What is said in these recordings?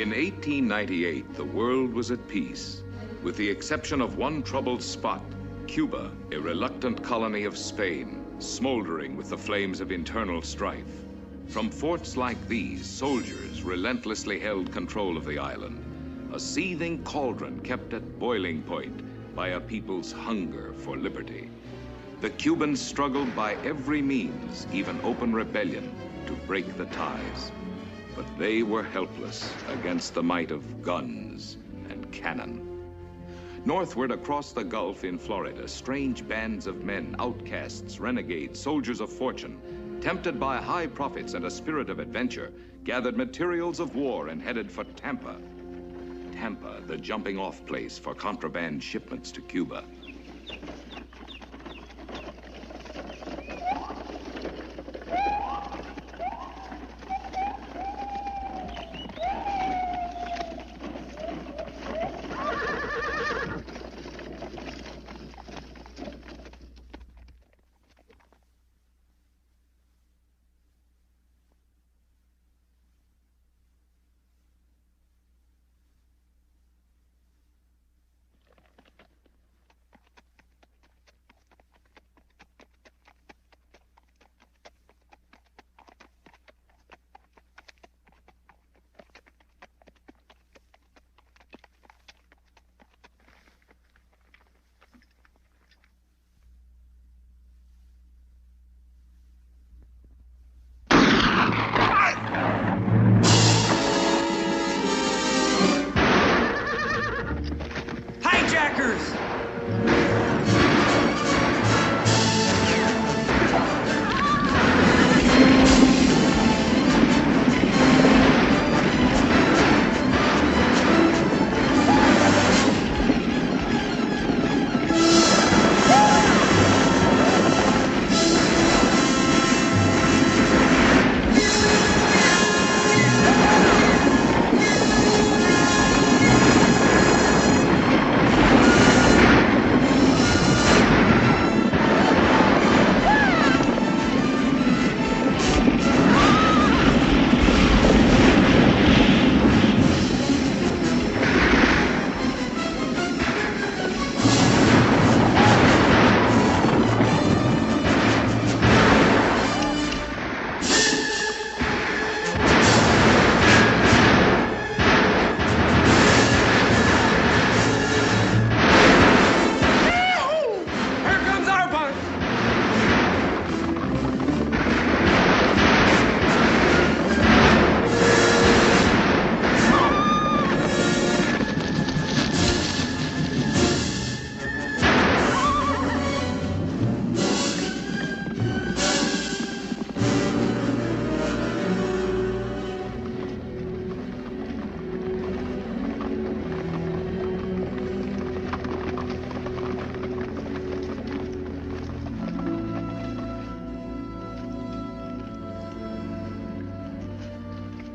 In 1898, the world was at peace, with the exception of one troubled spot, Cuba, a reluctant colony of Spain, smoldering with the flames of internal strife. From forts like these, soldiers relentlessly held control of the island, a seething cauldron kept at boiling point by a people's hunger for liberty. The Cubans struggled by every means, even open rebellion, to break the ties. But they were helpless against the might of guns and cannon. Northward across the Gulf in Florida, strange bands of men, outcasts, renegades, soldiers of fortune, tempted by high profits and a spirit of adventure, gathered materials of war and headed for Tampa. Tampa, the jumping-off place for contraband shipments to Cuba.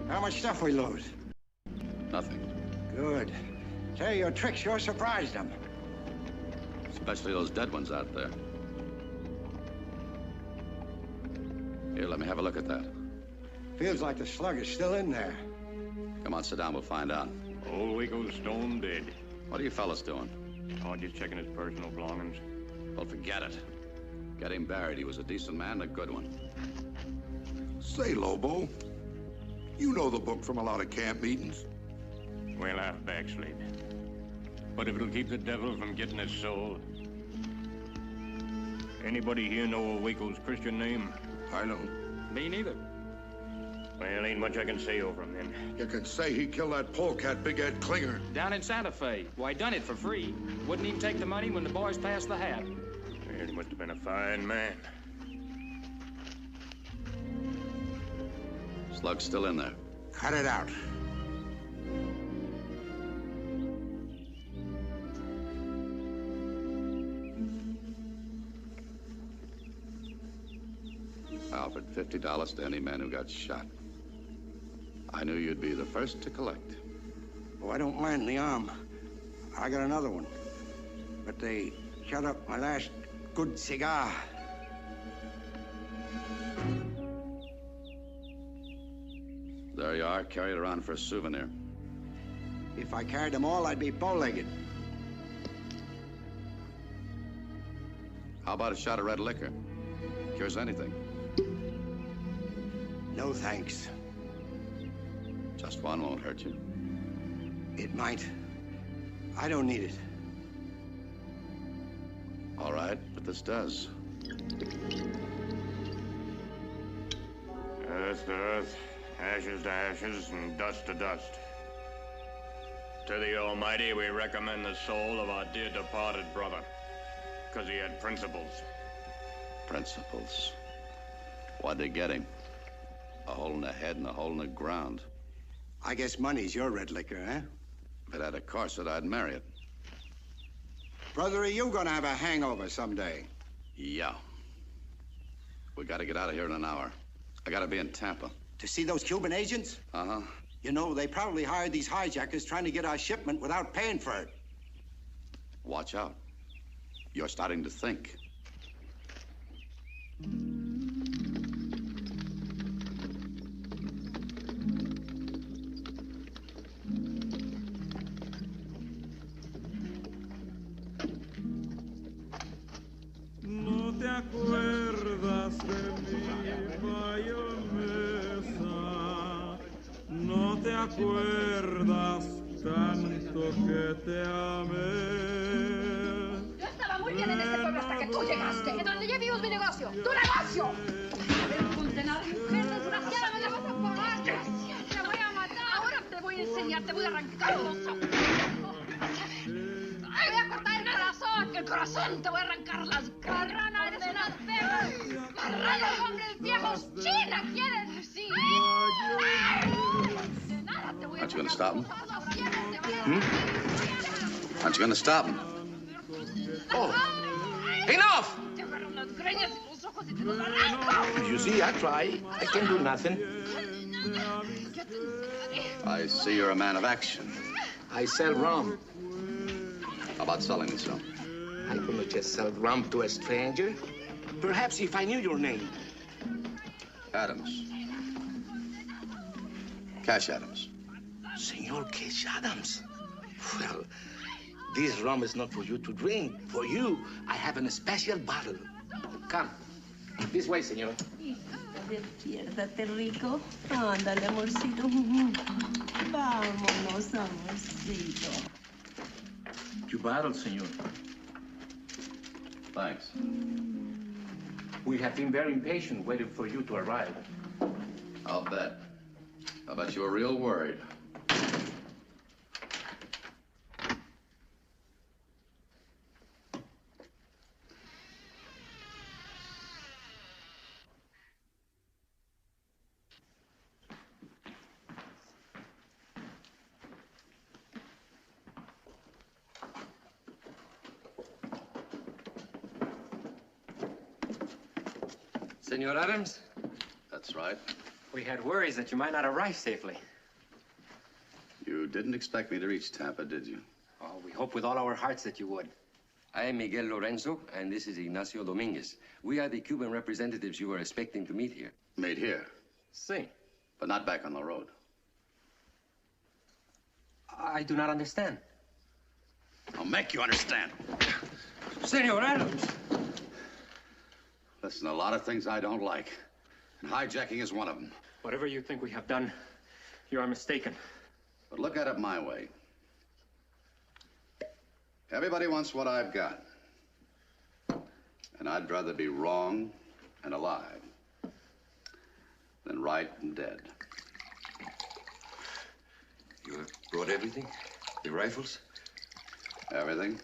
How much stuff we lose? Nothing. Good. Tell you your tricks sure surprised them. Especially those dead ones out there. Here, let me have a look at that. Feels like the slug is still in there. Come on, sit down, we'll find out. Old Waco's stone dead. What are you fellas doing? Oh, just checking his personal belongings. Well, forget it. Get him buried. He was a decent man, a good one. Say, Lobo, you know the book from a lot of camp meetings. Well, I've backslid. But if it'll keep the devil from getting his soul... Anybody here know a Waco's Christian name? I don't. Me neither. Well, ain't much I can say over him, then. You can say he killed that polecat, Big Ed Klinger. Down in Santa Fe. Why, done it for free. Wouldn't even take the money when the boys passed the hat. Well, he must have been a fine man. Slug's still in there. Cut it out. I offered $50 to any man who got shot. I knew you'd be the first to collect. Oh, I don't mind the arm. I got another one. But they shut up my last good cigar. There you are. Carry it around for a souvenir. If I carried them all, I'd be bow-legged. How about a shot of red liquor? Cures anything. No thanks. Just one won't hurt you. It might. I don't need it. All right, but this does. Earth to earth, ashes to ashes, and dust to dust. To the Almighty, we recommend the soul of our dear departed brother, because he had principles. Principles. Why'd they get him? A hole in the head and a hole in the ground. I guess money's your red liquor, eh? If it had a corset, I'd marry it. Brother, are you gonna have a hangover someday? Yeah. We gotta get out of here in an hour. I gotta be in Tampa. To see those Cuban agents? Uh-huh. You know, they probably hired these hijackers trying to get our shipment without paying for it. Watch out. You're starting to think. No te acuerdas de mí, bayonesa. No te acuerdas tanto que te amé. Yo estaba muy bien en este pueblo hasta que tú llegaste. En donde yo vivo es mi negocio. ¡Tu negocio! A ver, condenada mujer desgraciada, me la vas a pagar. Te voy a matar. Ahora te voy a enseñar, te voy a arrancar los ojos. Te voy a cortar el corazón, que el corazón te voy a arrancar las garranas. Eres unas perras. Marranos, hombres viejos. China, ¿quieres decir? De nada te voy a Aren't you gonna stop him? Hmm? Aren't you gonna stop him? Oh, enough! Te agarro las greñas y los ojos y te los arranco. You see, I try. I can do nothing. I see you're a man of action. I sell rum. How about selling me some? I will not just sell rum to a stranger. Perhaps if I knew your name. Adams. Cash Adams. Senor Cash Adams. Well, this rum is not for you to drink. For you, I have a special bottle. Come. This way, senor. Despiértate, rico. Ándale, amorcito. Vámonos, amorcito. Your bottle, senor. Thanks. We have been very impatient waiting for you to arrive. I'll bet. I bet you were real worried. Senor Adams, That's right. we had worries that you might not arrive safely. You didn't expect me to reach Tampa, did you? Oh, we hope with all our hearts that you would. I am Miguel Lorenzo, and this is Ignacio Dominguez. We are the Cuban representatives you were expecting to meet here. Made here, See, but not back on the road. I do not understand. I'll make you understand. Senor Adams! Listen, a lot of things I don't like, and hijacking is one of them. Whatever you think we have done, you are mistaken. But look at it my way. Everybody wants what I've got. And I'd rather be wrong and alive than right and dead. You have brought everything? The rifles? Everything.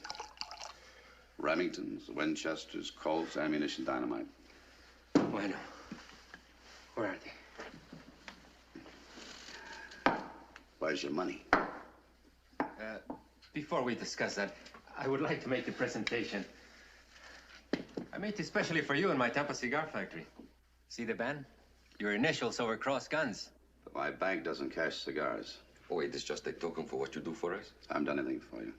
Remingtons, Winchesters, Colts, ammunition, dynamite. Bueno. Where are they? Where's your money? Before we discuss that, I would like to make a presentation. I made it especially for you in my Tampa cigar factory. See the band? Your initials over cross guns. But my bank doesn't cash cigars. Oh, wait, it's just a token for what you do for us? I haven't done anything for you.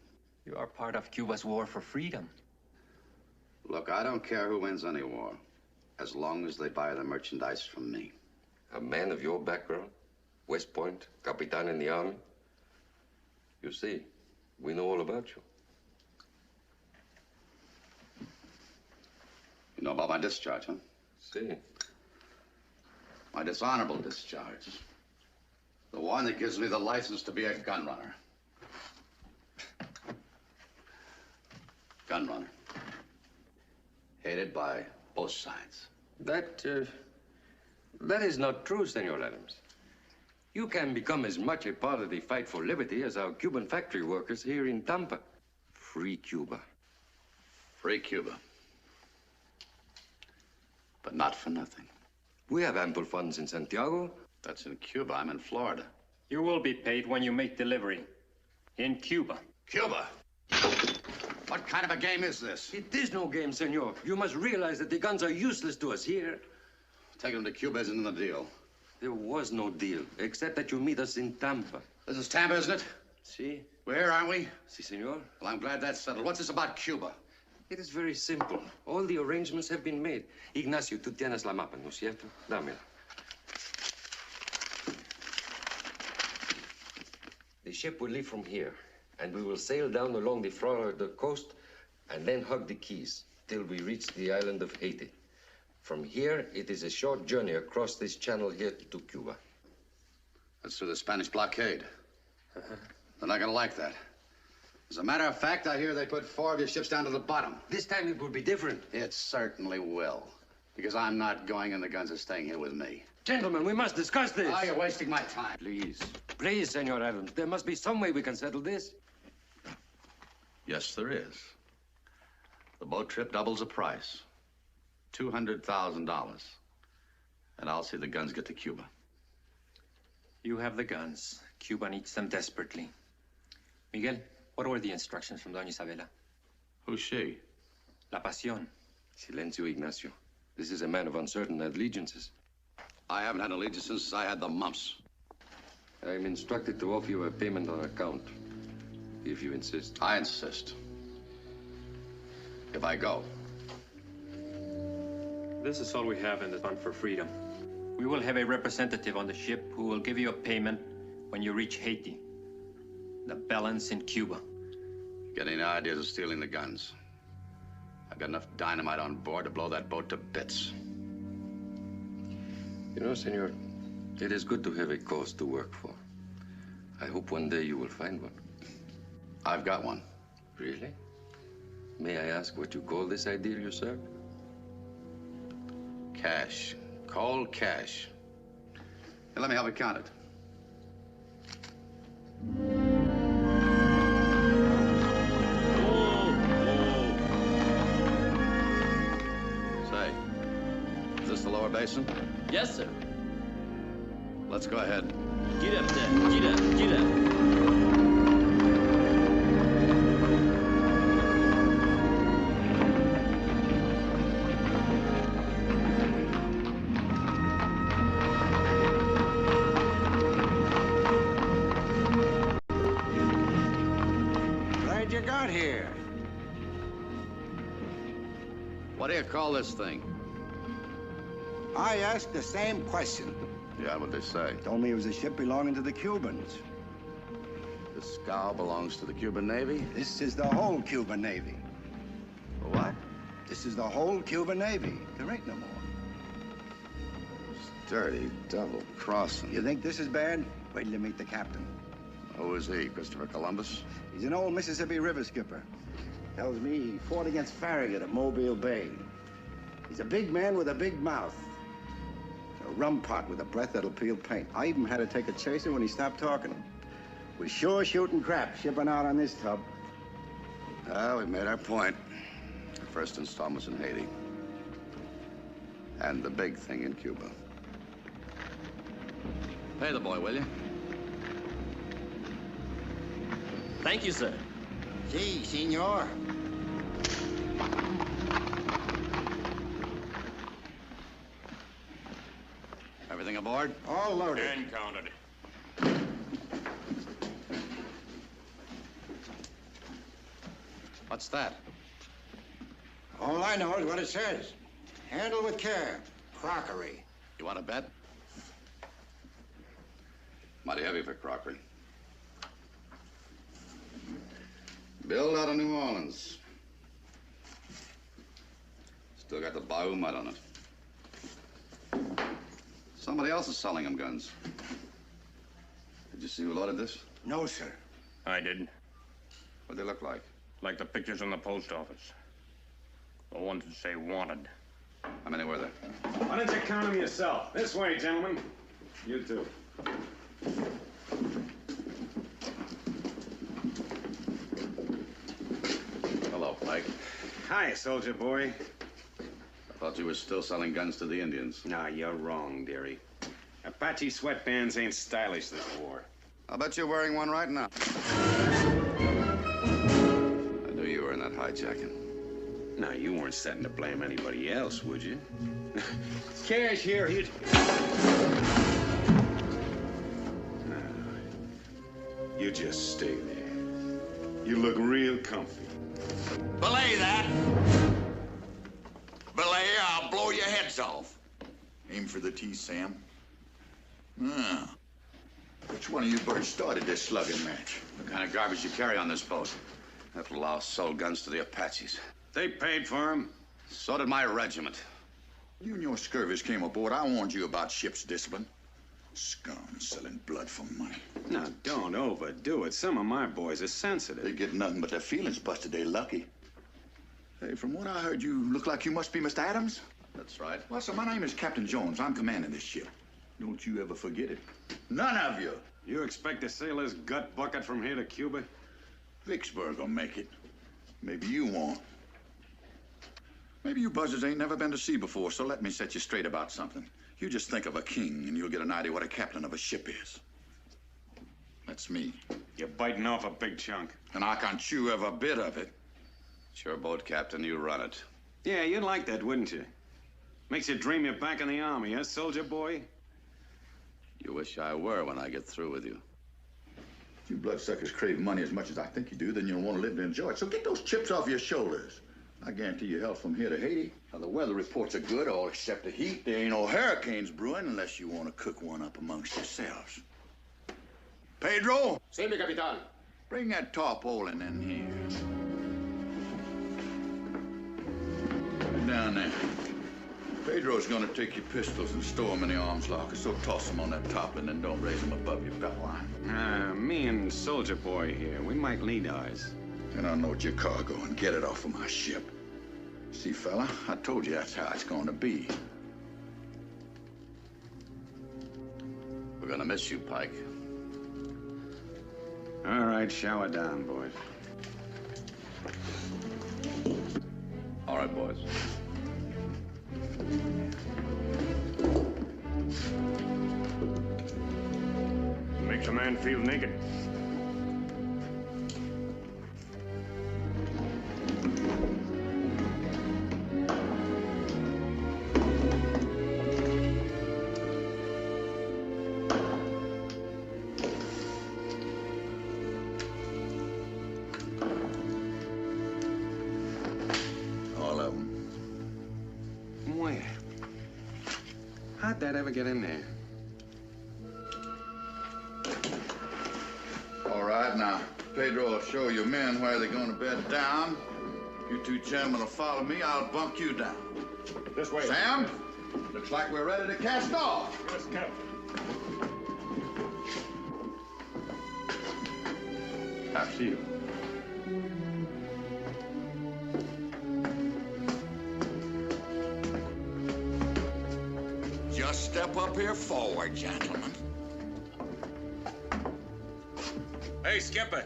You are part of Cuba's war for freedom. Look, I don't care who wins any war, as long as they buy the merchandise from me. A man of your background? West Point, Capitan in the army? You see, we know all about you. You know about my discharge, huh? See. My dishonorable discharge. The one that gives me the license to be a gun runner. Gun runner. Hated by both sides. That is not true, Senor Adams. You can become as much a part of the fight for liberty as our Cuban factory workers here in Tampa. Free Cuba. Free Cuba. But not for nothing. We have ample funds in Santiago. That's in Cuba. I'm in Florida. You will be paid when you make delivery. In Cuba. Cuba? What kind of a game is this? It is no game, senor. You must realize that the guns are useless to us here. Taking them to Cuba isn't in the deal. There was no deal, except that you meet us in Tampa. This is Tampa, isn't it? Si. We're here, aren't we? Si, senor. Well, I'm glad that's settled. What's this about Cuba? It is very simple. All the arrangements have been made. Ignacio, tú tienes la mapa, ¿no es cierto? Dámela. The ship will leave from here, and we will sail down along the Florida coast and then hug the Keys till we reach the island of Haiti. From here, it is a short journey across this channel here to Cuba. That's through the Spanish blockade. They're not gonna like that. As a matter of fact, I hear they put 4 of your ships down to the bottom. This time it will be different. It certainly will. Because I'm not going and the guns are staying here with me. Gentlemen, we must discuss this. Oh, you're wasting my time. Please. Please, Senor Adams. There must be some way we can settle this. Yes, there is. The boat trip doubles the price. $200,000. And I'll see the guns get to Cuba. You have the guns. Cuba needs them desperately. Miguel, what were the instructions from Doña Isabela? Who's she? La Pasión. Silencio, Ignacio. This is a man of uncertain allegiances. I haven't had allegiance since I had the mumps. I am instructed to offer you a payment on account, if you insist. I insist. If I go. This is all we have in the fund for freedom. We will have a representative on the ship who will give you a payment when you reach Haiti. The balance in Cuba. Get any ideas of stealing the guns? I've got enough dynamite on board to blow that boat to bits. You know, senor, it is good to have a cause to work for. I hope one day you will find one. I've got one. Really? May I ask what you call this ideal you serve? Cash. Cold cash. Here, let me help you count it. Say, is this the lower basin? Yes, sir. Let's go ahead. Get up there. Get up. Get up. Glad you got here. What do you call this thing? I asked the same question. Yeah, what'd they say? Told me it was a ship belonging to the Cubans. The scow belongs to the Cuban Navy? This is the whole Cuban Navy. What? This is the whole Cuban Navy. There ain't no more. Dirty double crossing. You think this is bad? Wait till you meet the captain. Who is he? Christopher Columbus? He's an old Mississippi River skipper. Tells me he fought against Farragut at Mobile Bay. He's a big man with a big mouth. A rum pot with a breath that'll peel paint. I even had to take a chaser when he stopped talking. We're sure shooting crap shipping out on this tub. Well, we made our point. The first installment's in Haiti. And the big thing in Cuba. Pay the boy, will you? Thank you, sir. Si, senor. Everything aboard? All loaded. And counted. What's that? All I know is what it says. Handle with care. Crockery. You want to bet? Mighty heavy for crockery. Built out of New Orleans. Still got the Bayou mud on it. Somebody else is selling them guns. Did you see who loaded this? No, sir. I did. What'd they look like? Like the pictures in the post office. The ones that say wanted. How many were there? Why don't you count them yourself? This way, gentlemen. You too. Hello, Pike. Hi, soldier boy. I thought you were still selling guns to the Indians. Nah, you're wrong, dearie. Apache sweatbands ain't stylish this war. I bet you're wearing one right now. I knew you were in that hijacking. No, you weren't setting to blame anybody else, would you? Cash here, you... No, you just stay there. You look real comfy. Belay that. Belay, I'll blow your heads off. Aim for the T, Sam. Ah. Which one of you birds started this slugging match? What kind of garbage you carry on this boat? That louse sold guns to the Apaches. They paid for them. So did my regiment. You and your scurvys came aboard. I warned you about ship's discipline. Scum selling blood for money. Now, don't overdo it. Some of my boys are sensitive. They get nothing but their feelings busted. They lucky. Hey, from what I heard, you look like you must be Mr. Adams. That's right. Well, sir, my name is Captain Jones. I'm commanding this ship. Don't you ever forget it. None of you. You expect to sail this gut bucket from here to Cuba? Vicksburg will make it. Maybe you won't. Maybe you buzzards ain't never been to sea before, so let me set you straight about something. You just think of a king, and you'll get an idea what a captain of a ship is. That's me. You're biting off a big chunk. And I can chew every bit of it. It's your boat, Captain. You run it. Yeah, you'd like that, wouldn't you? Makes you dream you're back in the army, huh, soldier boy? You wish I were when I get through with you. If you bloodsuckers crave money as much as I think you do, then you'll want to live to enjoy it. So get those chips off your shoulders. I guarantee you health from here to Haiti. Now, the weather reports are good, all except the heat. There ain't no hurricanes brewing unless you want to cook one up amongst yourselves. Pedro? Sí, mi capitán. Bring that tarpaulin in here. Get down there. Pedro's gonna take your pistols and store them in the arms locker, so toss them on that tarpaulin and don't raise them above your belt line. Me and soldier boy here, we might need ours. And unload your cargo and get it off of my ship. See, fella, I told you that's how it's gonna be. We're gonna miss you, Pike. All right, shower down, boys. All right, boys. Makes a man feel naked. All of them. Where? How'd that ever get in there? All right, now, Pedro will show your men where they're gonna bed down. You two gentlemen will follow me. I'll bunk you down. This way. Sam, looks like we're ready to cast off. Yes, Captain. After you. Just step up here forward, gentlemen. Hey, Skipper.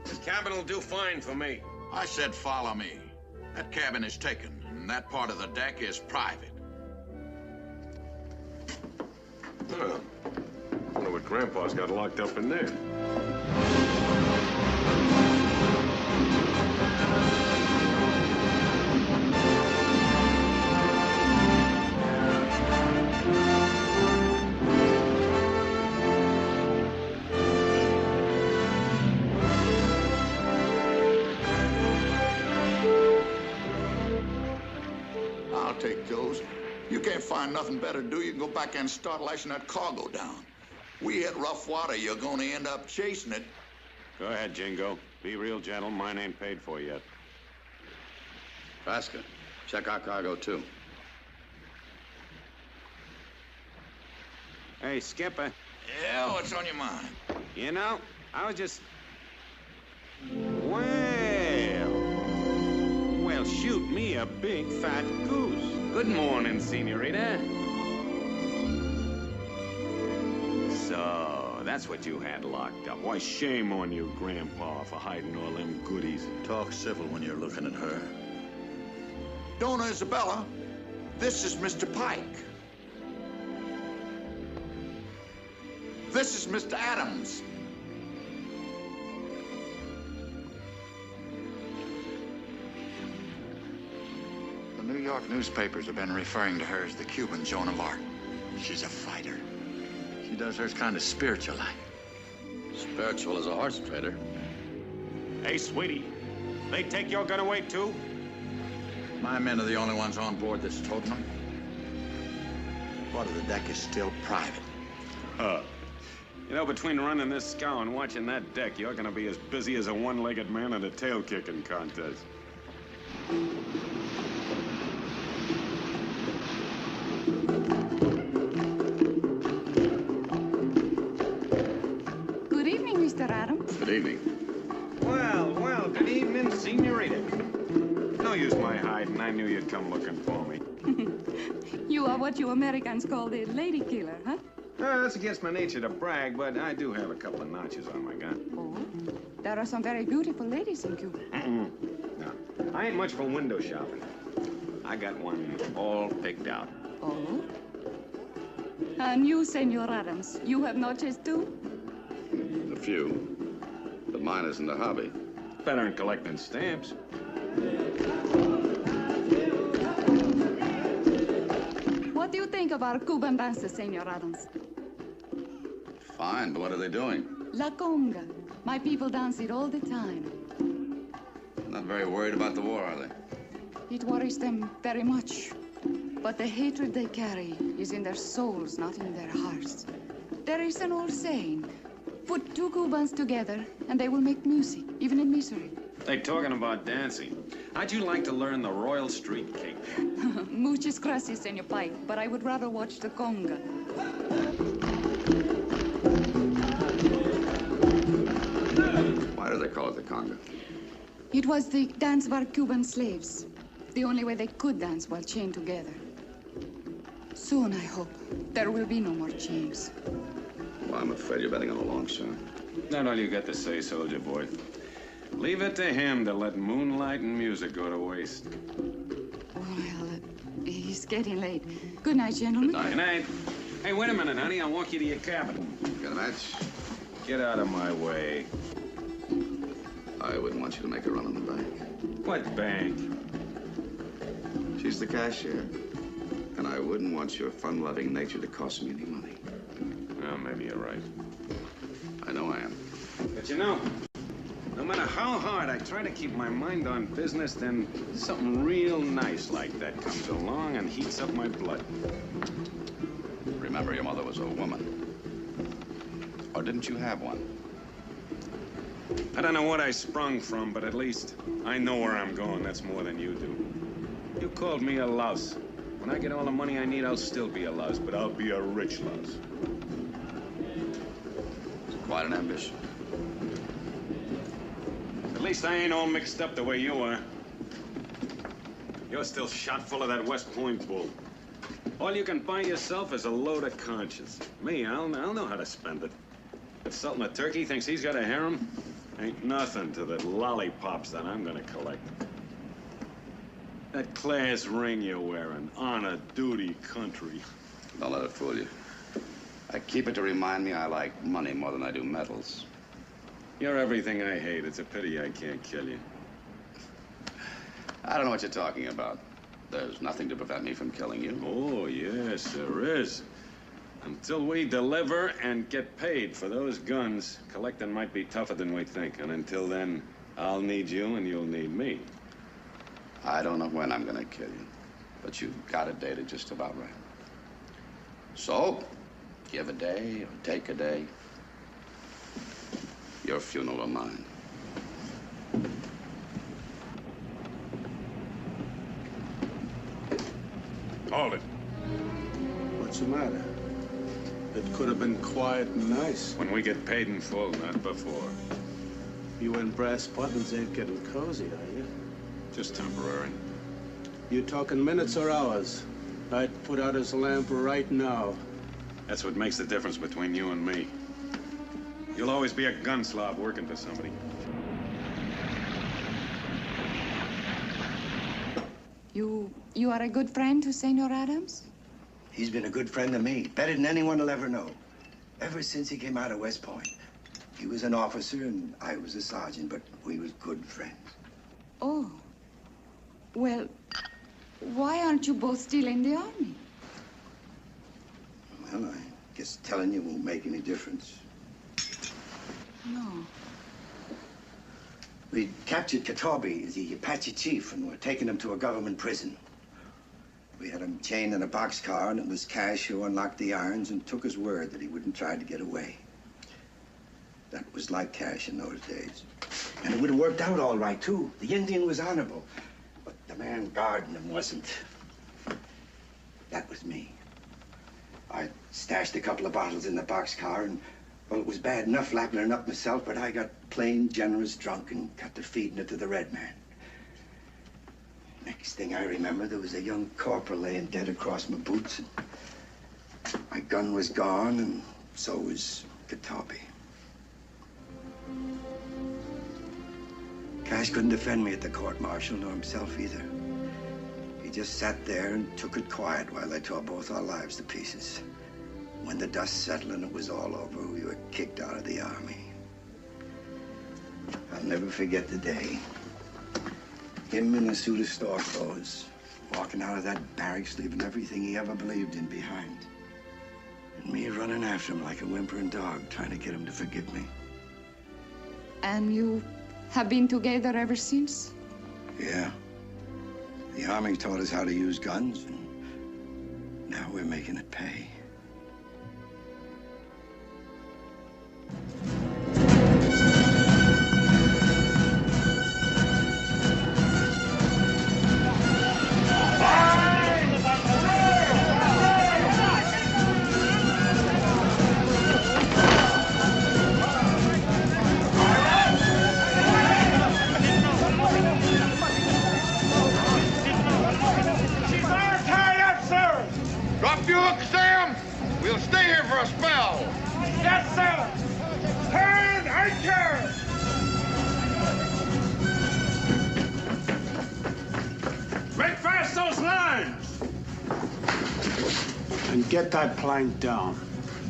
This cabin will do fine for me. I said follow me. That cabin is taken, and that part of the deck is private. Well, I wonder what Grandpa's got locked up in there. I'll take those. You can't find nothing better to do. You can go back and start lashing that cargo down. We hit rough water, you're going to end up chasing it. Go ahead, Jingo. Be real, gentle. Mine ain't paid for yet. Vasca, check our cargo, too. Hey, Skipper. Yeah, what's on your mind? You know, I was just... Well, shoot me a big fat goose. Good morning, senorita. So, that's what you had locked up. Why, shame on you, Grandpa, for hiding all them goodies. Talk civil when you're looking at her. Donna Isabella, this is Mr. Pike. This is Mr. Adams. The New York newspapers have been referring to her as the Cuban Joan of Arc. She's a fighter. She does hers kind of spiritual-like. Spiritual as a horse trader. Hey, sweetie, they take your gun away, too? My men are the only ones on board that's toting them. Part of the deck is still private. You know, between running this scow and watching that deck, you're gonna be as busy as a one-legged man at a tail-kicking contest. Good evening, Mr. Adams. Good evening. Well, good evening, senorita. No use my hiding. I knew you'd come looking for me. You are what you Americans call the lady killer, huh? That's against my nature to brag, but I do have a couple of notches on my gun. Oh, there are some very beautiful ladies in Cuba. No, I ain't much for window shopping. I got one all picked out. Oh? And you, Senor Adams, you have notches too? A few. But mine isn't a hobby. Better than collecting stamps. What do you think of our Cuban dances, Senor Adams? Fine, but what are they doing? La conga. My people dance it all the time. Not very worried about the war, are they? It worries them very much. But the hatred they carry is in their souls, not in their hearts. There is an old saying, put two Cubans together and they will make music, even in misery. They talking about dancing. How'd you like to learn the Royal Street Cake? Muchas gracias, Senor Pike, but I would rather watch the conga. Why do they call it the conga? It was the dance of our Cuban slaves. The only way they could dance while chained together. Soon, I hope, there will be no more chains. Well, I'm afraid you're betting on a long shot. Not all you got to say, soldier boy. Leave it to him to let moonlight and music go to waste. Well, he's getting late. Good night, gentlemen. Good night. Hey, wait a minute, honey. I'll walk you to your cabin. Got a match? Get out of my way. I wouldn't want you to make a run on the bank. What bank? She's the cashier. And I wouldn't want your fun-loving nature to cost me any money. Well, maybe you're right. I know I am. But you know, no matter how hard I try to keep my mind on business, then something real nice like that comes along and heats up my blood. Remember, your mother was a woman. Or didn't you have one? I don't know what I sprung from, but at least I know where I'm going. That's more than you do. You called me a louse. When I get all the money I need, I'll still be a louse, but I'll be a rich louse. It's quite an ambition. At least I ain't all mixed up the way you are. You're still shot full of that West Point bull. All you can buy yourself is a load of conscience. Me, I'll know how to spend it. If Sultan of Turkey thinks he's got a harem, ain't nothing to the lollipops that I'm gonna collect. That class ring you're wearing, honor, duty, country. Don't let it fool you. I keep it to remind me I like money more than I do medals. You're everything I hate. It's a pity I can't kill you. I don't know what you're talking about. There's nothing to prevent me from killing you. Oh, yes, there is. Until we deliver and get paid for those guns, collecting might be tougher than we think. And until then, I'll need you and you'll need me. I don't know when I'm going to kill you, but you've got it dated just about right. So, give a day or take a day. Your funeral or mine. Hold it. What's the matter? It could have been quiet and nice. When we get paid in full, not before. You and brass buttons ain't getting cozy, are you? Just temporary. You talking minutes or hours? I'd put out his lamp right now. That's what makes the difference between you and me. You'll always be a gun slob working for somebody. You are a good friend to Senor Adams? He's been a good friend to me, better than anyone will ever know. Ever since he came out of West Point. He was an officer and I was a sergeant, but we was good friends. Oh. Well, why aren't you both still in the army? Well, I guess telling you won't make any difference. No. We captured Katabi, the Apache chief, and we're taking him to a government prison. We had him chained in a boxcar, and it was Cash who unlocked the irons and took his word that he wouldn't try to get away. That was like Cash in those days. And it would have worked out all right, too. The Indian was honorable, but the man guarding him wasn't. That was me. I stashed a couple of bottles in the boxcar, and, well, it was bad enough lapping it up myself, but I got plain, generous drunk and got to feeding it to the red man. Next thing I remember, there was a young corporal laying dead across my boots, and my gun was gone, and so was Katabi. Cash couldn't defend me at the court-martial, nor himself either. He just sat there and took it quiet while they tore both our lives to pieces. When the dust settled and it was all over, we were kicked out of the army. I'll never forget the day. Him in a suit of store clothes, walking out of that barracks, leaving everything he ever believed in behind. And me running after him like a whimpering dog, trying to get him to forgive me. And you have been together ever since? Yeah. The Army taught us how to use guns, and now we're making it pay. We'll stay here for a spell. Yes, sir. Turn anchor. Make fast those lines! And get that plank down.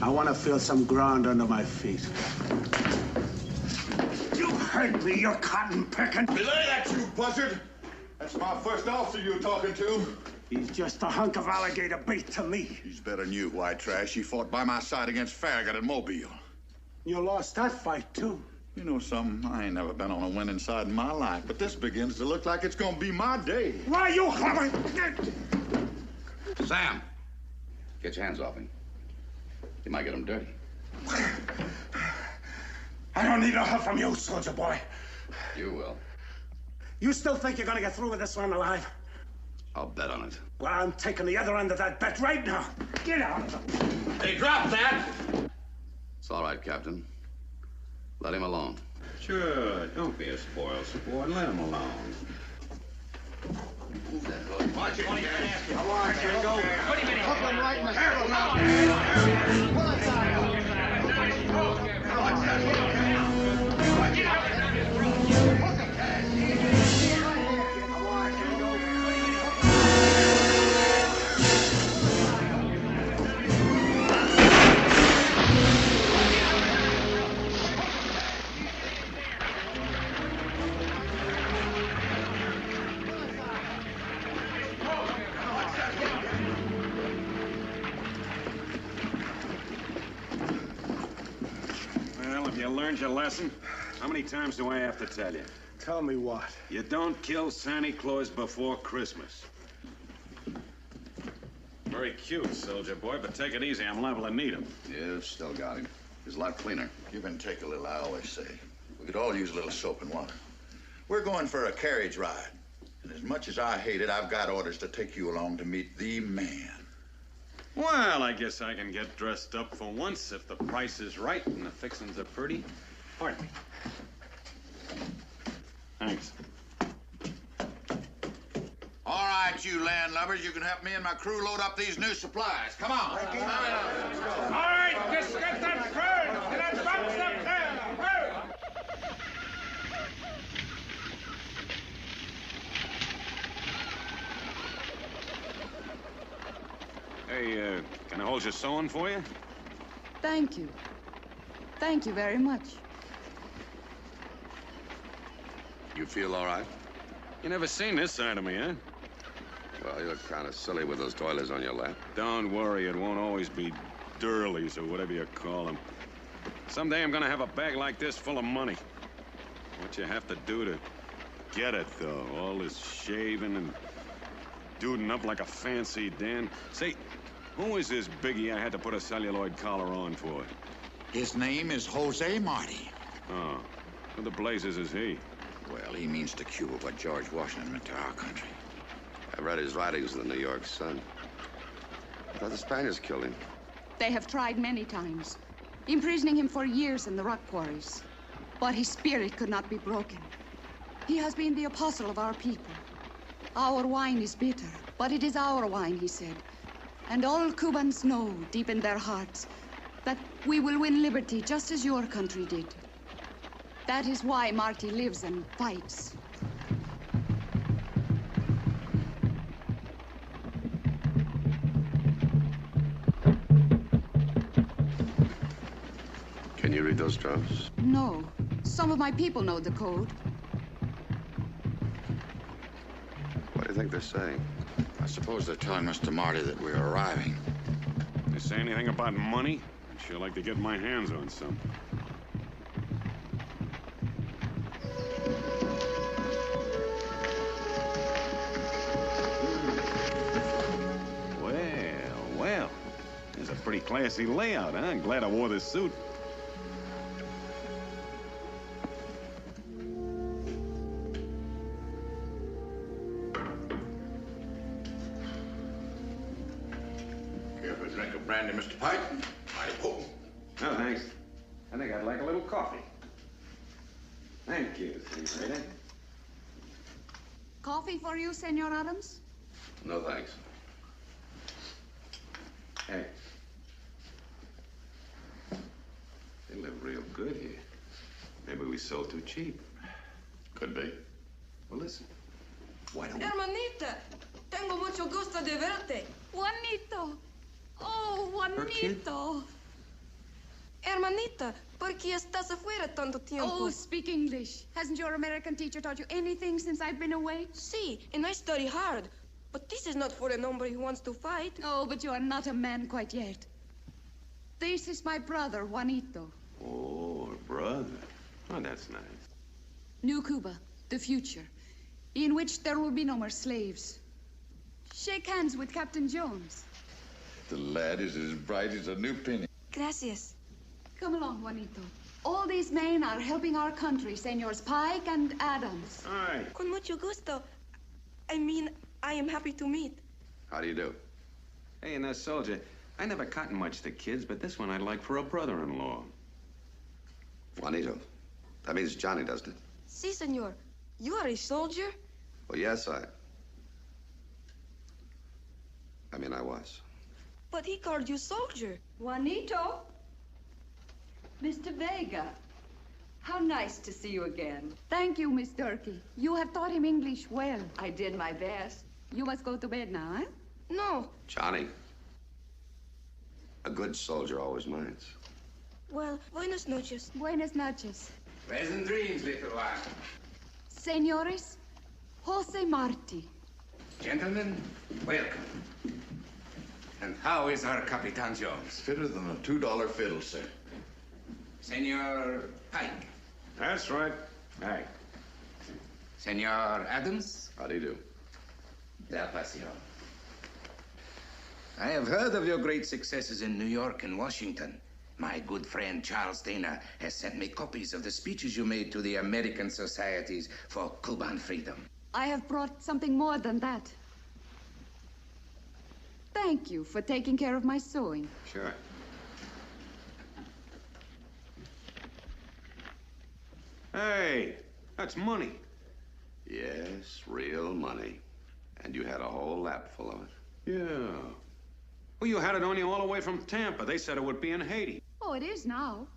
I want to feel some ground under my feet. You heard me, you cotton picking. Belay that, you buzzard! That's my first officer you're talking to. He's just a hunk of alligator bait to me. He's better than you, white trash. He fought by my side against Farragut at Mobile. You lost that fight, too. You know something? I ain't never been on a winning side in my life, but this begins to look like it's gonna be my day. Why, you haven't... Sam, get your hands off him. You might get him dirty. I don't need no help from you, soldier boy. You will. You still think you're gonna get through with this one alive? I'll bet on it. Well, I'm taking the other end of that bet right now. Get out of it. Hey, drop that! It's all right, Captain. Let him alone. Sure, don't be a spoil sport. Let him alone. Watch it. Come on, go. Wait a minute. Hook him right in the head. Learned your lesson? How many times do I have to tell you? Tell me what? You don't kill Santa Claus before Christmas. Very cute, soldier boy, but take it easy. I'm liable to need him. Yeah, still got him. He's a lot cleaner. Give and take a little, I always say. We could all use a little soap and water. We're going for a carriage ride. And as much as I hate it, I've got orders to take you along to meet the man. Well, I guess I can get dressed up for once if the price is right and the fixings are pretty. Pardon me. Thanks. All right, you landlubbers, you can help me and my crew load up these new supplies. Come on. All right, just get that bird and that box up there. Hurry. Hey, can I hold your sewing for you? Thank you. Thank you very much. You feel all right? You never seen this side of me, huh? Well, you look kind of silly with those toilets on your lap. Don't worry, it won't always be durlies or whatever you call them. Someday I'm gonna have a bag like this full of money. What you have to do to get it, though, all this shaving and duding up like a fancy Dan. Say, who is this biggie I had to put a celluloid collar on for? His name is Jose Marti. Oh, who the blazes is he? Well, he means to Cuba what George Washington meant to our country. I read his writings in the New York Sun. I thought the Spaniards killed him. They have tried many times, imprisoning him for years in the rock quarries. But his spirit could not be broken. He has been the apostle of our people. Our wine is bitter, but it is our wine, he said. And all Cubans know, deep in their hearts, that we will win liberty just as your country did. That is why Marty lives and fights. Can you read those drafts? No. Some of my people know the code. What do you think they're saying? I suppose they're telling Mr. Marty that we're arriving. They say anything about money? I'd sure like to get my hands on some. Well. There's a pretty classy layout, huh? I'm glad I wore this suit. Care for a drink of brandy, Mr. Pike? Mighty potent. No, thanks. I think I'd like a little coffee. Thank you, Senorita. Coffee for you, Senor Adams? No, thanks. Hey. They live real good here. Maybe we sold too cheap. Could be. Well, listen. Why don't we... Hermanita, tengo mucho gusto de verte. Juanito. Oh, Juanito. Hermanita, ¿por qué estás afuera tanto tiempo? Oh, speak English. Hasn't your American teacher taught you anything since I've been away? Sí, and I study hard. But this is not for a hombre who wants to fight. Oh, but you are not a man quite yet. This is my brother, Juanito. Oh, brother. Oh, that's nice. New Cuba, the future, in which there will be no more slaves. Shake hands with Captain Jones. The lad is as bright as a new penny. Gracias. Come along, Juanito. All these men are helping our country, Senors Pike and Adams. All right. Con mucho gusto. I mean, I am happy to meet. How do you do? Hey, and that soldier, I never cotton much to kids, but this one I'd like for a brother-in-law. Juanito. That means Johnny, doesn't it? Si, senor. You are a soldier? Well, yes, I was. But he called you soldier. Juanito. Mr. Vega. How nice to see you again. Thank you, Miss Durkee. You have taught him English well. I did my best. You must go to bed now, eh? No. Johnny. A good soldier always minds. Well, buenas noches. Buenas noches. Pleasant dreams, little one. Senores, Jose Marti. Gentlemen, welcome. And how is our Capitan Jones? Fitter than a $2 fiddle, sir. Senor Pike. That's right. Hey. Senor Adams. How do you do? Del Paseo. I have heard of your great successes in New York and Washington. My good friend Charles Dana has sent me copies of the speeches you made to the American Societies for Cuban Freedom. I have brought something more than that. Thank you for taking care of my sewing. Sure. Hey, that's money. Yes, real money. And you had a whole lap full of it. Yeah. Well, you had it on you all the way from Tampa. They said it would be in Haiti. Oh, it is now.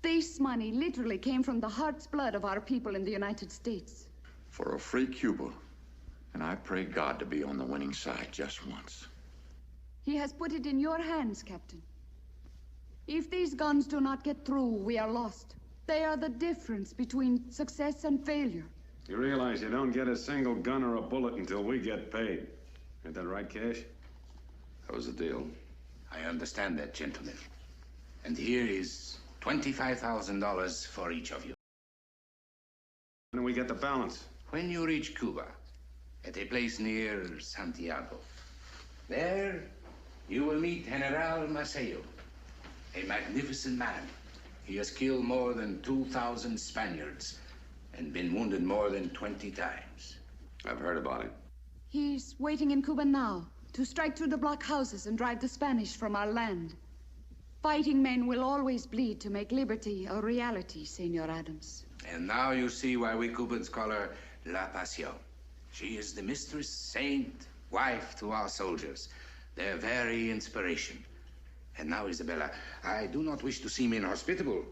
This money literally came from the heart's blood of our people in the United States. For a free Cuba. And I pray God to be on the winning side just once. He has put it in your hands, Captain. If these guns do not get through, we are lost. They are the difference between success and failure. You realize you don't get a single gun or a bullet until we get paid. Ain't that right, Cash? That was the deal. I understand that, gentlemen. And here is $25,000 for each of you. When do we get the balance? When you reach Cuba, at a place near Santiago, there you will meet General Maceo, a magnificent man. He has killed more than 2,000 Spaniards and been wounded more than 20 times. I've heard about him. He's waiting in Cuba now to strike through the blockhouses and drive the Spanish from our land. Fighting men will always bleed to make liberty a reality, Senor Adams. And now you see why we Cubans call her La Pasión. She is the mistress, saint, wife to our soldiers, their very inspiration. And now, Isabella, I do not wish to seem inhospitable,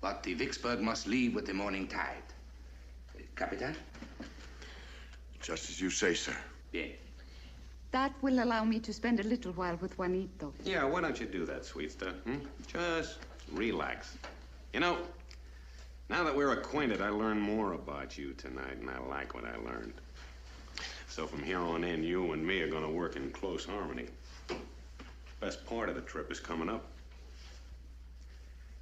but the Vicksburg must leave with the morning tide. Capitan? Just as you say, sir. Bien. That will allow me to spend a little while with Juanito. Yeah, why don't you do that, sweet stuff? Just relax. You know, now that we're acquainted, I learned more about you tonight, and I like what I learned. So from here on in, you and me are going to work in close harmony. Best part of the trip is coming up.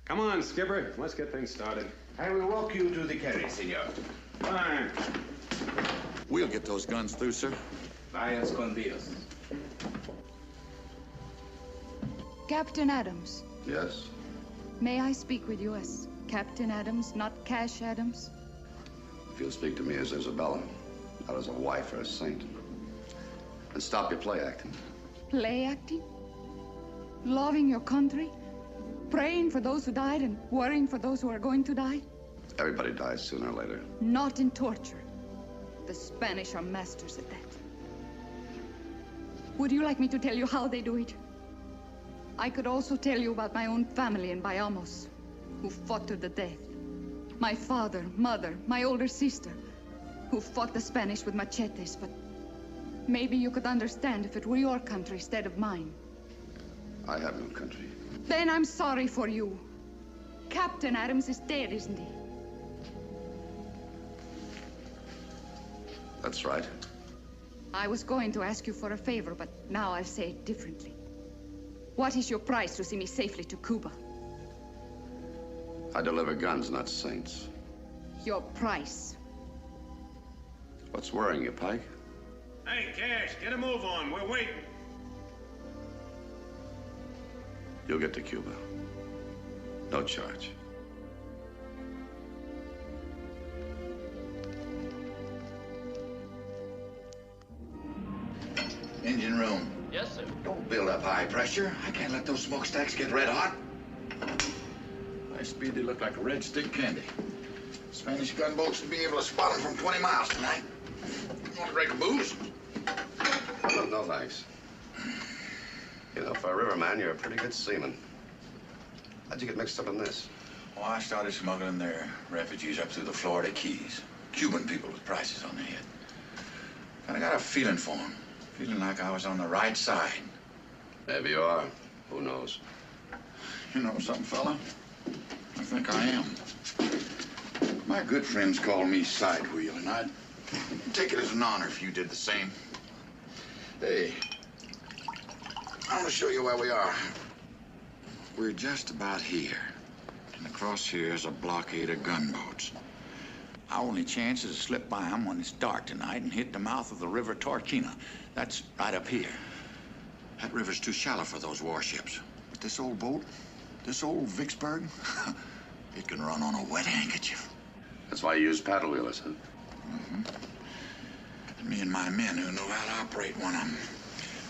Come on, Skipper. Let's get things started. I will walk you to the carry, senor. Fine. We'll get those guns through, sir. Vayas con Dios. Captain Adams. Yes? May I speak with you as Captain Adams, not Cash Adams? If you'll speak to me as Isabella, not as a wife or a saint. And stop your play acting. Play acting? Loving your country? Praying for those who died and worrying for those who are going to die? Everybody dies sooner or later. Not in torture. The Spanish are masters at that. Would you like me to tell you how they do it? I could also tell you about my own family in Bayamos, who fought to the death. My father, mother, my older sister, who fought the Spanish with machetes, but maybe you could understand if it were your country instead of mine. I have no country. Then I'm sorry for you. Captain Adams is dead, isn't he? That's right. I was going to ask you for a favor, but now I'll say it differently. What is your price to see me safely to Cuba? I deliver guns, not saints. Your price. What's worrying you, Pike? Hey, Cash, get a move on. We're waiting. You'll get to Cuba. No charge. Engine room. Yes, sir. Don't build up high pressure. I can't let those smokestacks get red hot. High speed, they look like red stick candy. Spanish gunboats will be able to spot them from 20 miles tonight. Want to drink a booze? No, thanks. You know, for a riverman, you're a pretty good seaman. How'd you get mixed up in this? Well, I started smuggling their refugees up through the Florida Keys. Cuban people with prices on their head. Kind of got a feeling for them. Feeling like I was on the right side. Maybe you are. Who knows? You know something, fella? I think I am. My good friends call me side wheel, and I'd take it as an honor if you did the same. Hey, I want to show you where we are. We're just about here. And across here is a blockade of gunboats. Our only chance is to slip by them when it's dark tonight and hit the mouth of the river Torquina. That's right up here. That river's too shallow for those warships. But this old boat, this old Vicksburg, it can run on a wet handkerchief. That's why you use paddle wheelers, huh? Mm-hmm. Me and my men who know how to operate one of them.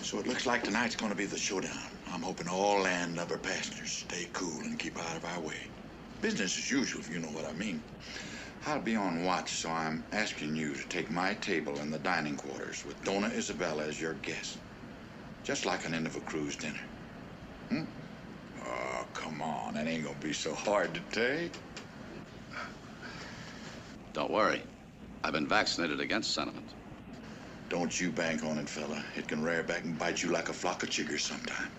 So it looks like tonight's going to be the showdown. I'm hoping all landlubber passengers stay cool and keep out of our way. Business as usual, if you know what I mean. I'll be on watch, so I'm asking you to take my table in the dining quarters with Donna Isabella as your guest. Just like an end of a cruise dinner. Hmm? Oh, come on. That ain't gonna be so hard to take. Don't worry. I've been vaccinated against sentiment. Don't you bank on it, fella. It can rear back and bite you like a flock of chiggers sometime.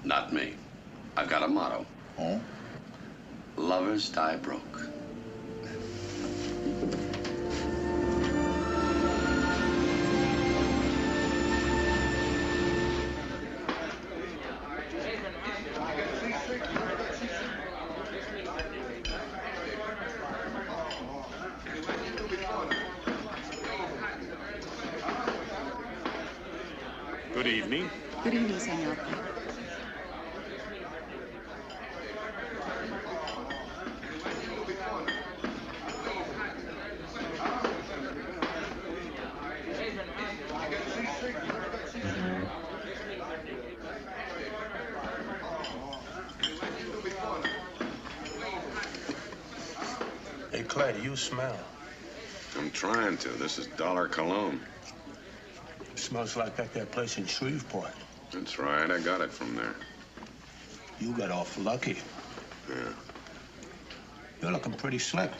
Not me. I've got a motto. Oh? Lovers die broke. Good evening. Good evening, senor. Hey, Clay, do you smell? I'm trying to. This is dollar cologne. Smells like that place in Shreveport. That's right. I got it from there. You got off lucky. Yeah. You're looking pretty slick.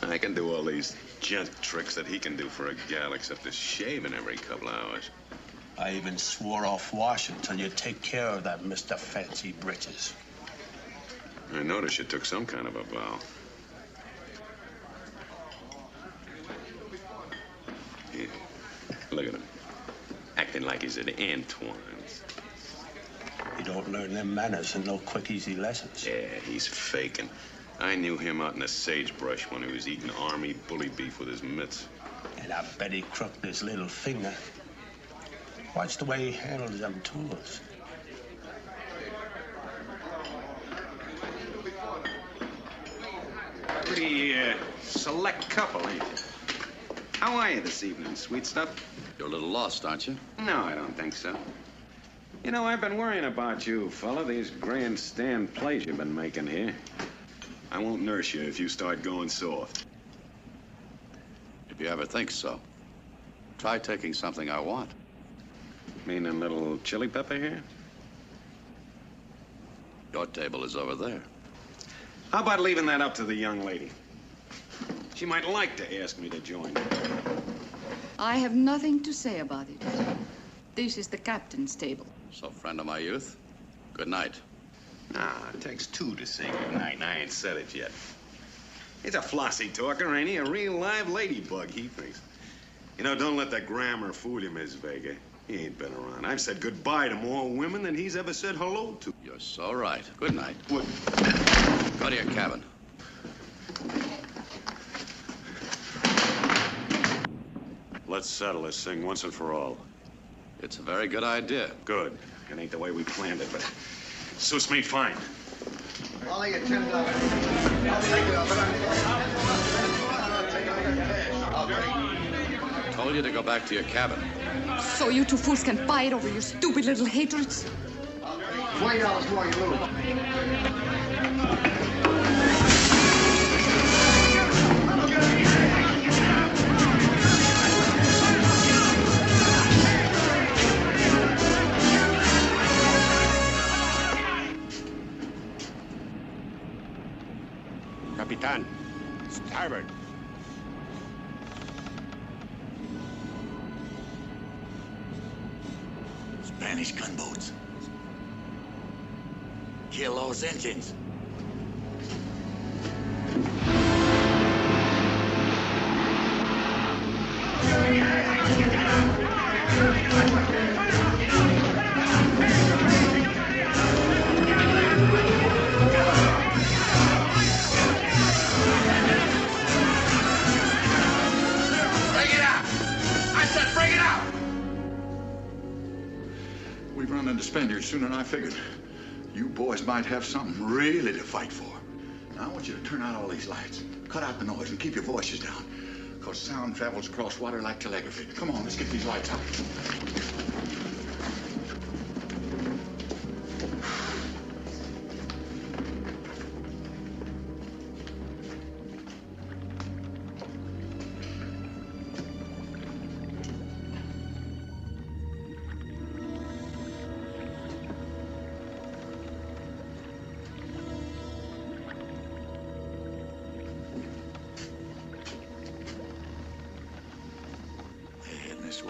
I can do all these gent tricks that he can do for a gal, except to shaving every couple of hours. I even swore off washing until you take care of that Mr. Fancy Britches. I noticed you took some kind of a vow. Yeah. Look at him. Acting like he's at Antoine's. You don't learn them manners in no quick, easy lessons. Yeah, he's faking. I knew him out in the sagebrush when he was eating army bully beef with his mitts. And I bet he crooked his little finger. Watch the way he handles them tools. Pretty select couple, ain't you? How are you this evening, sweet stuff? You're a little lost, aren't you? No, I don't think so. You know, I've been worrying about you, fella. These grandstand plays you've been making here. I won't nurse you if you start going soft. If you ever think so, try taking something I want. Mean a little chili pepper here? Your table is over there. How about leaving that up to the young lady? She might like to ask me to join her. I have nothing to say about it. This is the captain's table. So, friend of my youth, good night. Nah, it takes two to say goodnight, and I ain't said it yet. He's a flossy talker, ain't he? A real live ladybug, he thinks. You know, don't let the grammar fool you, Miss Vega. He ain't been around. I've said goodbye to more women than he's ever said hello to. You're so right. Good night. What? Go to your cabin. Let's settle this thing once and for all. It's a very good idea. Good. It ain't the way we planned it, but suits me fine. I'll lay you $10. I'll take it, I told you to go back to your cabin. So you two fools can fight over your stupid little hatreds? $20 more, you move. Capitan, starboard. Spanish gunboats. Kill those engines. We've run into Spaniards sooner than I figured. You boys might have something really to fight for. Now I want you to turn out all these lights, cut out the noise, and keep your voices down. Because sound travels across water like telegraphy. Come on, let's get these lights out.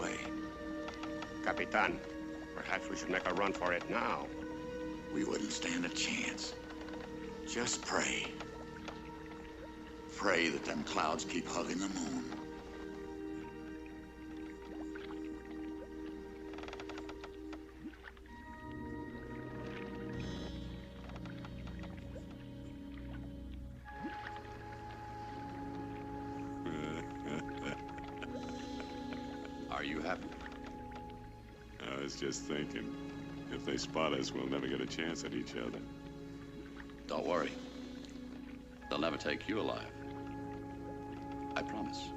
Way. Capitan, perhaps we should make a run for it now. We wouldn't stand a chance. Just pray. Pray that them clouds keep hugging the moon. Are you happy? I was just thinking, if they spot us, we'll never get a chance at each other. Don't worry. They'll never take you alive. I promise.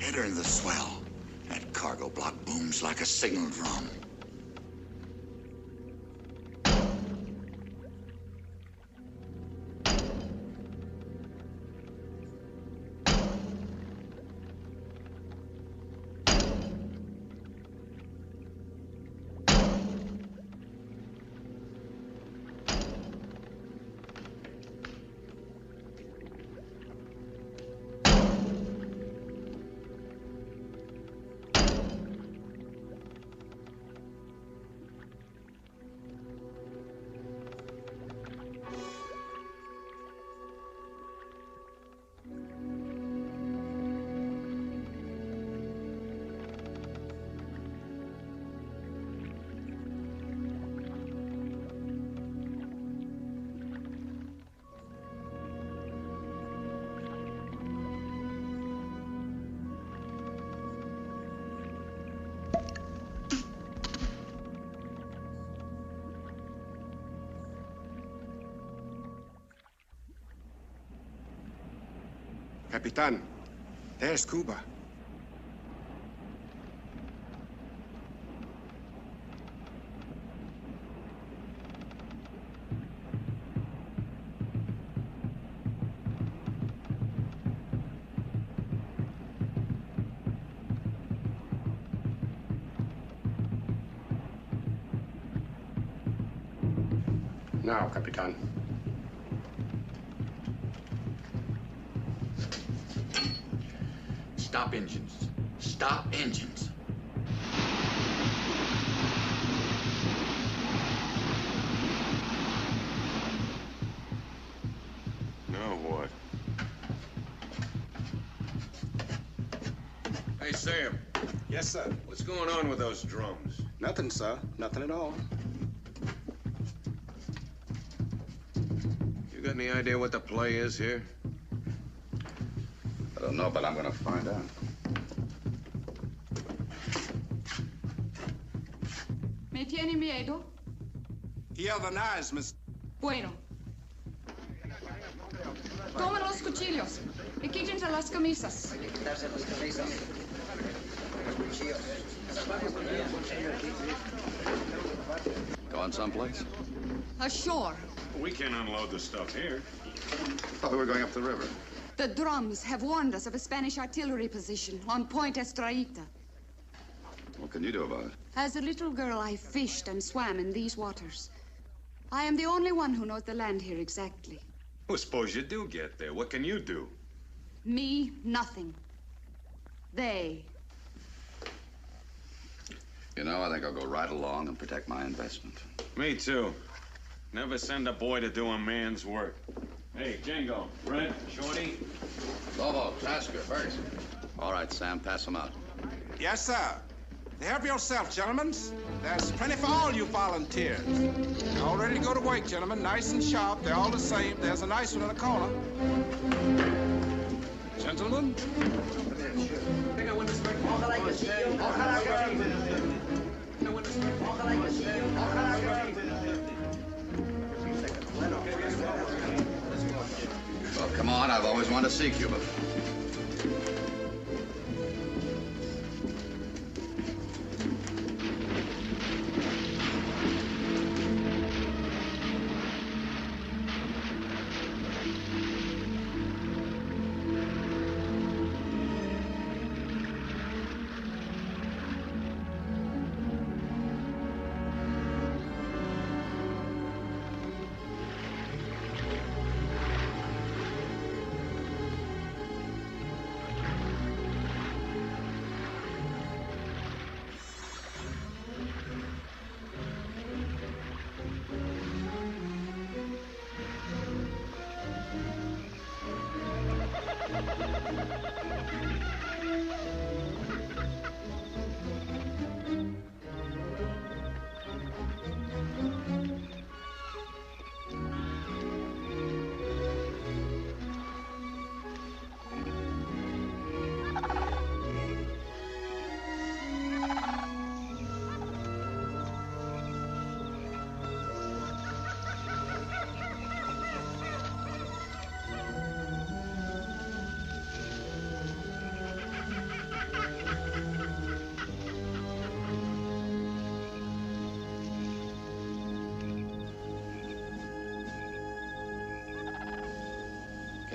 Enter the swell. That cargo block booms like a signal drum. Capitan, there's Cuba. Now, Capitan. Stop engines. Stop engines. Now what? Hey, Sam. Yes, sir. What's going on with those drums? Nothing, sir. Nothing at all. You got any idea what the play is here? I don't know, but I'm gonna find out. ¿Me tiene miedo? Here are the knives, Miss. Bueno. Tomen los cuchillos y quítense las camisas. Going someplace? Ashore. We can't unload the stuff here. Thought we were going up the river. The drums have warned us of a Spanish artillery position on Point Estrellita. What can you do about it? As a little girl, I fished and swam in these waters. I am the only one who knows the land here exactly. Well, suppose you do get there. What can you do? Me, nothing. They. You know, I think I'll go right along and protect my investment. Me too. Never send a boy to do a man's work. Hey, Django, Red, Shorty. Lobo, Tasker, Ferguson. All right, Sam, pass them out. Yes, sir. Help yourself, gentlemen. There's plenty for all you volunteers. You're all ready to go to work, gentlemen. Nice and sharp. They're all the same. There's a nice one in the corner. Gentlemen. Well, come on. I've always wanted to see Cuba.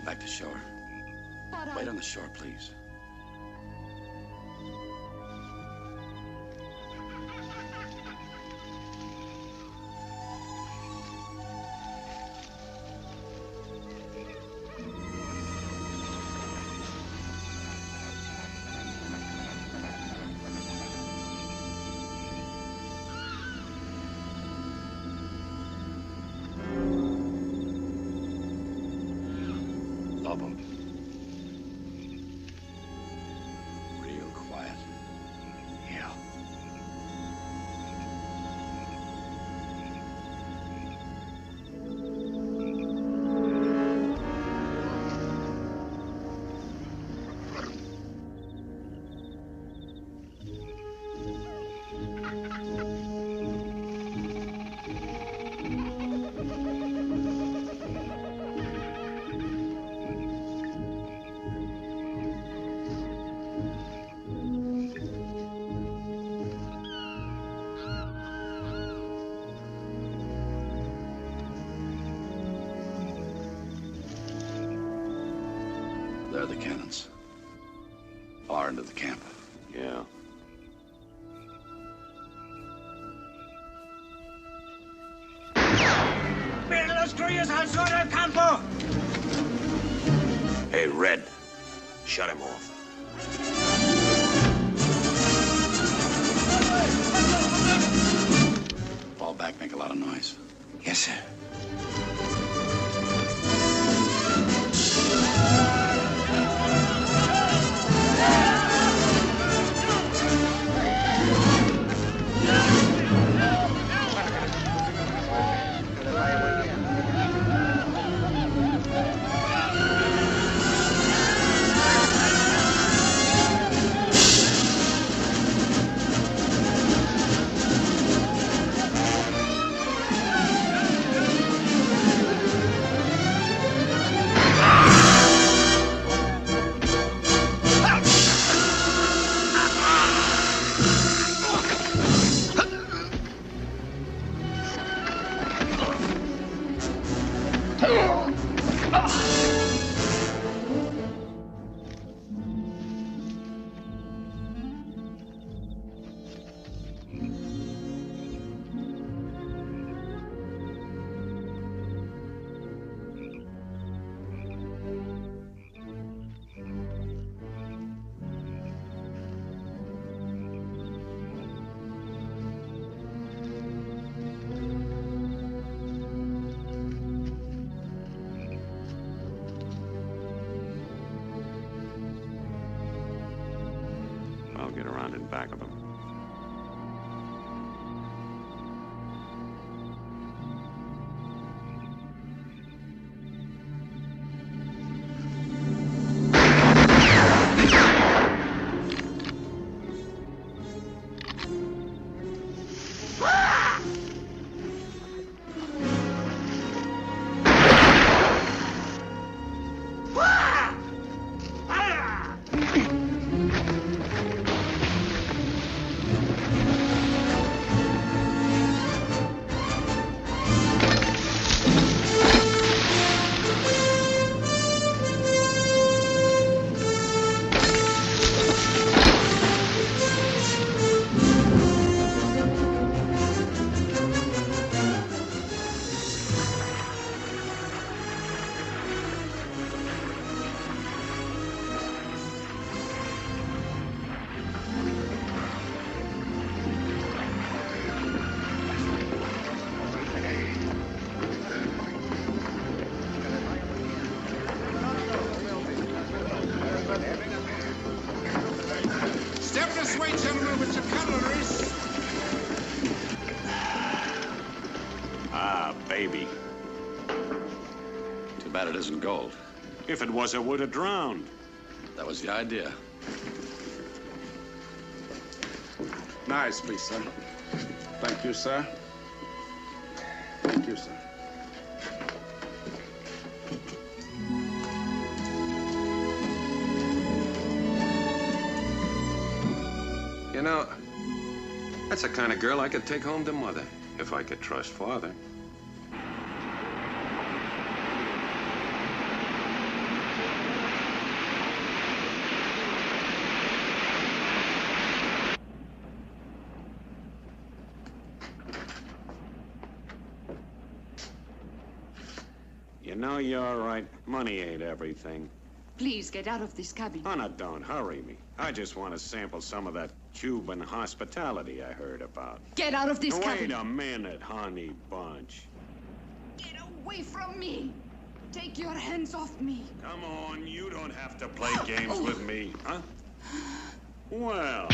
Back to shore. Wait on the shore, please. Real quiet. Yeah. There the cannons. Far into the camp. Yeah. ¡Miren los cruyes al sur del campo! Hey, Red. Shut him off. Fall back, make a lot of noise. Yes, sir. I'll get around in back of him. Ah, baby. Too bad it isn't gold. If it was, it would have drowned. That was the idea. Nice, please, sir. Thank you, sir. Thank you, sir. You know, that's the kind of girl I could take home to Mother, if I could trust Father. You know, you're right. Money ain't everything. Please get out of this cabin. Oh, no, don't hurry me. I just want to sample some of that Cuban hospitality I heard about. Get out of this cabin. Wait a minute, honey bunch. Get away from me. Take your hands off me. Come on, you don't have to play games with me, huh? Well.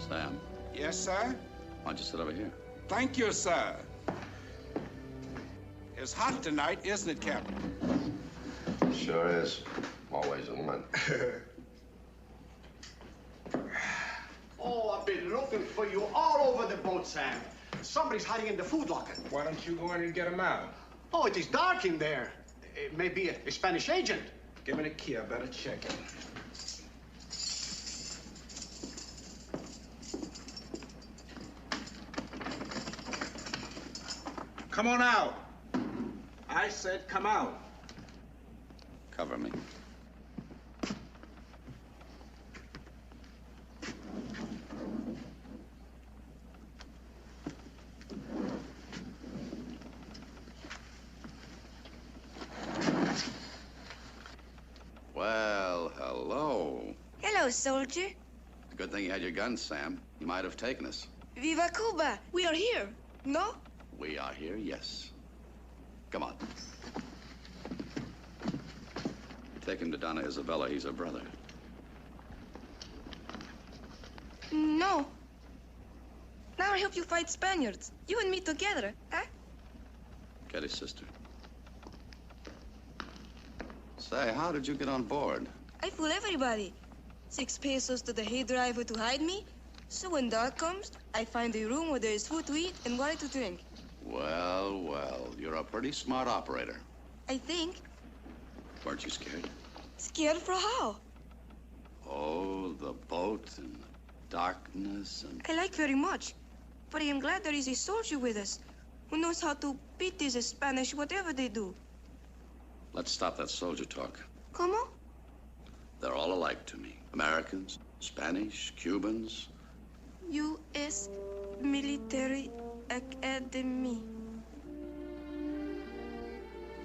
Sam, Yes, sir? why don't you sit over here? Thank you, sir. It's hot tonight, isn't it, Captain? Sure is. Always in the month. Oh, I've been looking for you all over the boat, Sam. Somebody's hiding in the food locker. Why don't you go in and get him out? Oh, it is dark in there. It may be a Spanish agent. Give me the key. I better check it. Come on out. I said come out. Cover me. Well, hello. Hello, soldier. Good thing you had your guns, Sam. You might have taken us. Viva Cuba! We are here, no? We are here, yes. Come on. Take him to Donna Isabella. He's her brother. No. Now I'll help you fight Spaniards. You and me together, huh? Get his sister. Say, how did you get on board? I fool everybody. 6 pesos to the head driver to hide me. So when dark comes, I find a room where there is food to eat and water to drink. Well, well, you're a pretty smart operator. I think. Weren't you scared? Scared for how? Oh, the boat and the darkness and... I like very much. But I am glad there is a soldier with us who knows how to beat these Spanish whatever they do. Let's stop that soldier talk. ¿Cómo? They're all alike to me. Americans, Spanish, Cubans. U.S. Military Academy.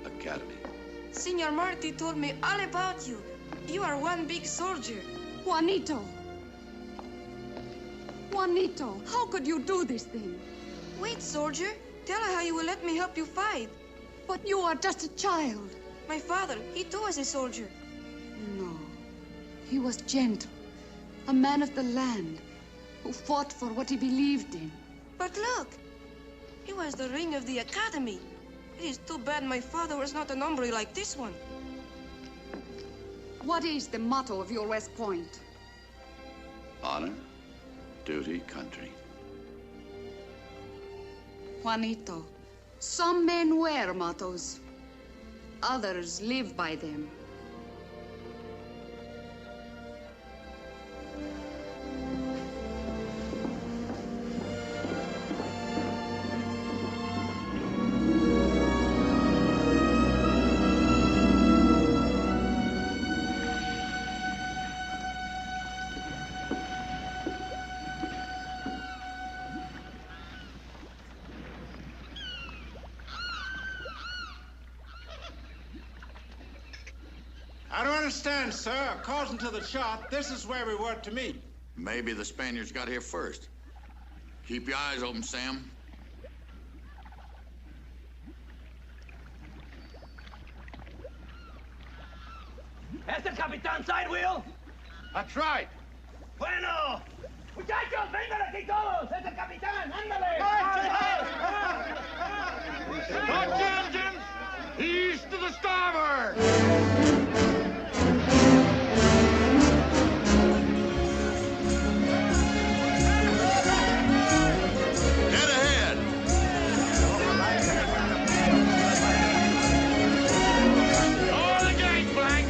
Academy. Senor Marty told me all about you. You are one big soldier. Juanito. Juanito, how could you do this thing? Wait, soldier. Tell her how you will let me help you fight. But you are just a child. My father, he too was a soldier. No. He was gentle. A man of the land who fought for what he believed in. But look, he was the ring of the academy. It is too bad my father was not an hombre like this one. What is the motto of your West Point? Honor, duty, country. Juanito, some men wear mottos. Others live by them. understand, sir. According to the chart, this is where we were to meet. Maybe the Spaniards got here first. Keep your eyes open, Sam. ¿Es el capitán Sidewheel? That's right. Bueno. Muchachos, vengan aquí todos. Es el capitán. Ándale. Watch engines! East to the starboard! Dead ahead! Lower the gate, Blank!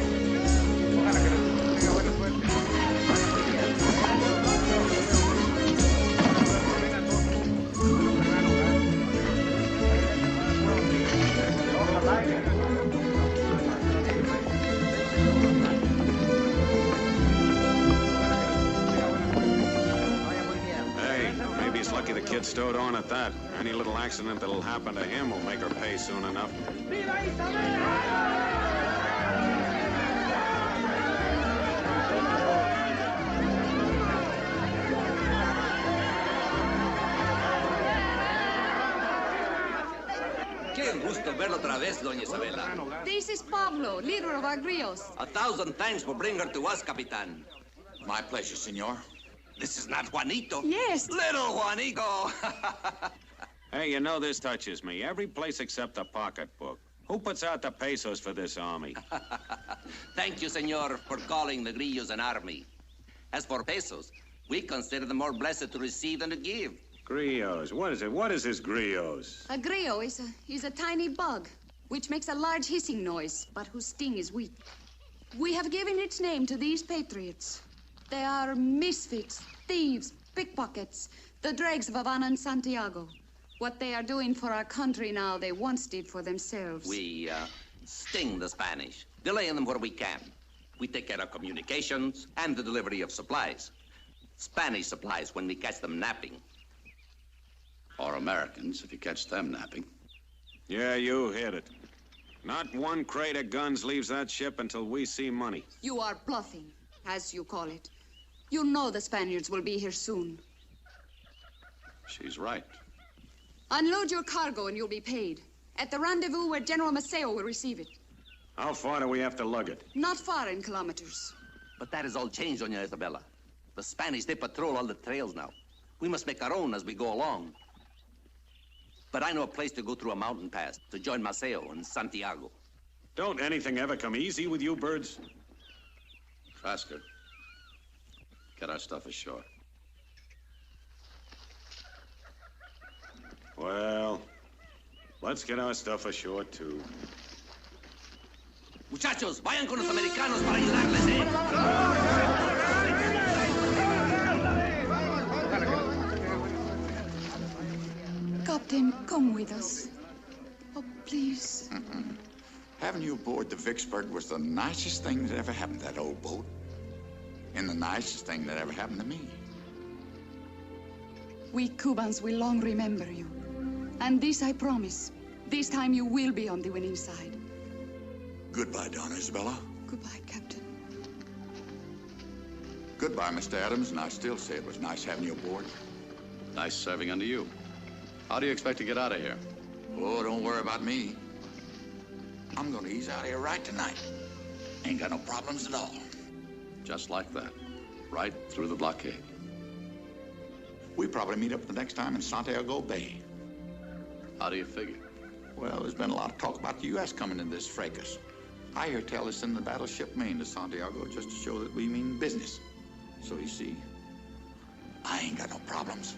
Hey, maybe it's lucky the kid stowed on at that. Any little accident that'll happen to him will make her pay soon enough. Qué gusto verlo otra vez, doña Isabela. This is Pablo, leader of our grios. 1,000 thanks for bringing her to us, Capitan. My pleasure, senor. This is not Juanito. Yes. Little Juanito. Hey, you know this touches me. Every place except the pocketbook. Who puts out the pesos for this army? Thank you, senor, for calling the grillos an army. As for pesos, we consider them more blessed to receive than to give. Grillos. What is it? What is this grillos? A grillo is a tiny bug, which makes a large hissing noise, but whose sting is weak. We have given its name to these patriots. They are misfits, thieves, pickpockets, the dregs of Havana and Santiago. What they are doing for our country now, they once did for themselves. We sting the Spanish, delaying them where we can. We take care of communications and the delivery of supplies. Spanish supplies when we catch them napping. Or Americans, if you catch them napping. Yeah, you hit it. Not one crate of guns leaves that ship until we see money. You are bluffing, as you call it. You know the Spaniards will be here soon. She's right. Unload your cargo and you'll be paid. At the rendezvous where General Maceo will receive it. How far do we have to lug it? Not far in kilometers. But that has all changed, Doña Isabela. The Spanish, they patrol all the trails now. We must make our own as we go along. But I know a place to go through a mountain pass to join Maceo in Santiago. Don't anything ever come easy with you birds? Trasker, get our stuff ashore. Well, let's get our stuff ashore, too. Muchachos, vayan con los americanos para ayudarles, ¿eh? Captain, come with us. Oh, please. Having you aboard the Vicksburg was the nicest thing that ever happened to that old boat. And the nicest thing that ever happened to me. We Cubans will long remember you. And this I promise. This time you will be on the winning side. Goodbye, Donna Isabella. Goodbye, Captain. Goodbye, Mr. Adams, and I still say it was nice having you aboard. Nice serving under you. How do you expect to get out of here? Oh, don't worry about me. I'm gonna ease out of here right tonight. Ain't got no problems at all. Just like that. Right through the blockade. We probably meet up the next time in Santiago Bay. How do you figure? Well, there's been a lot of talk about the U.S. coming in this fracas. I hear tell they send the battleship Maine to Santiago just to show that we mean business. So you see, I ain't got no problems.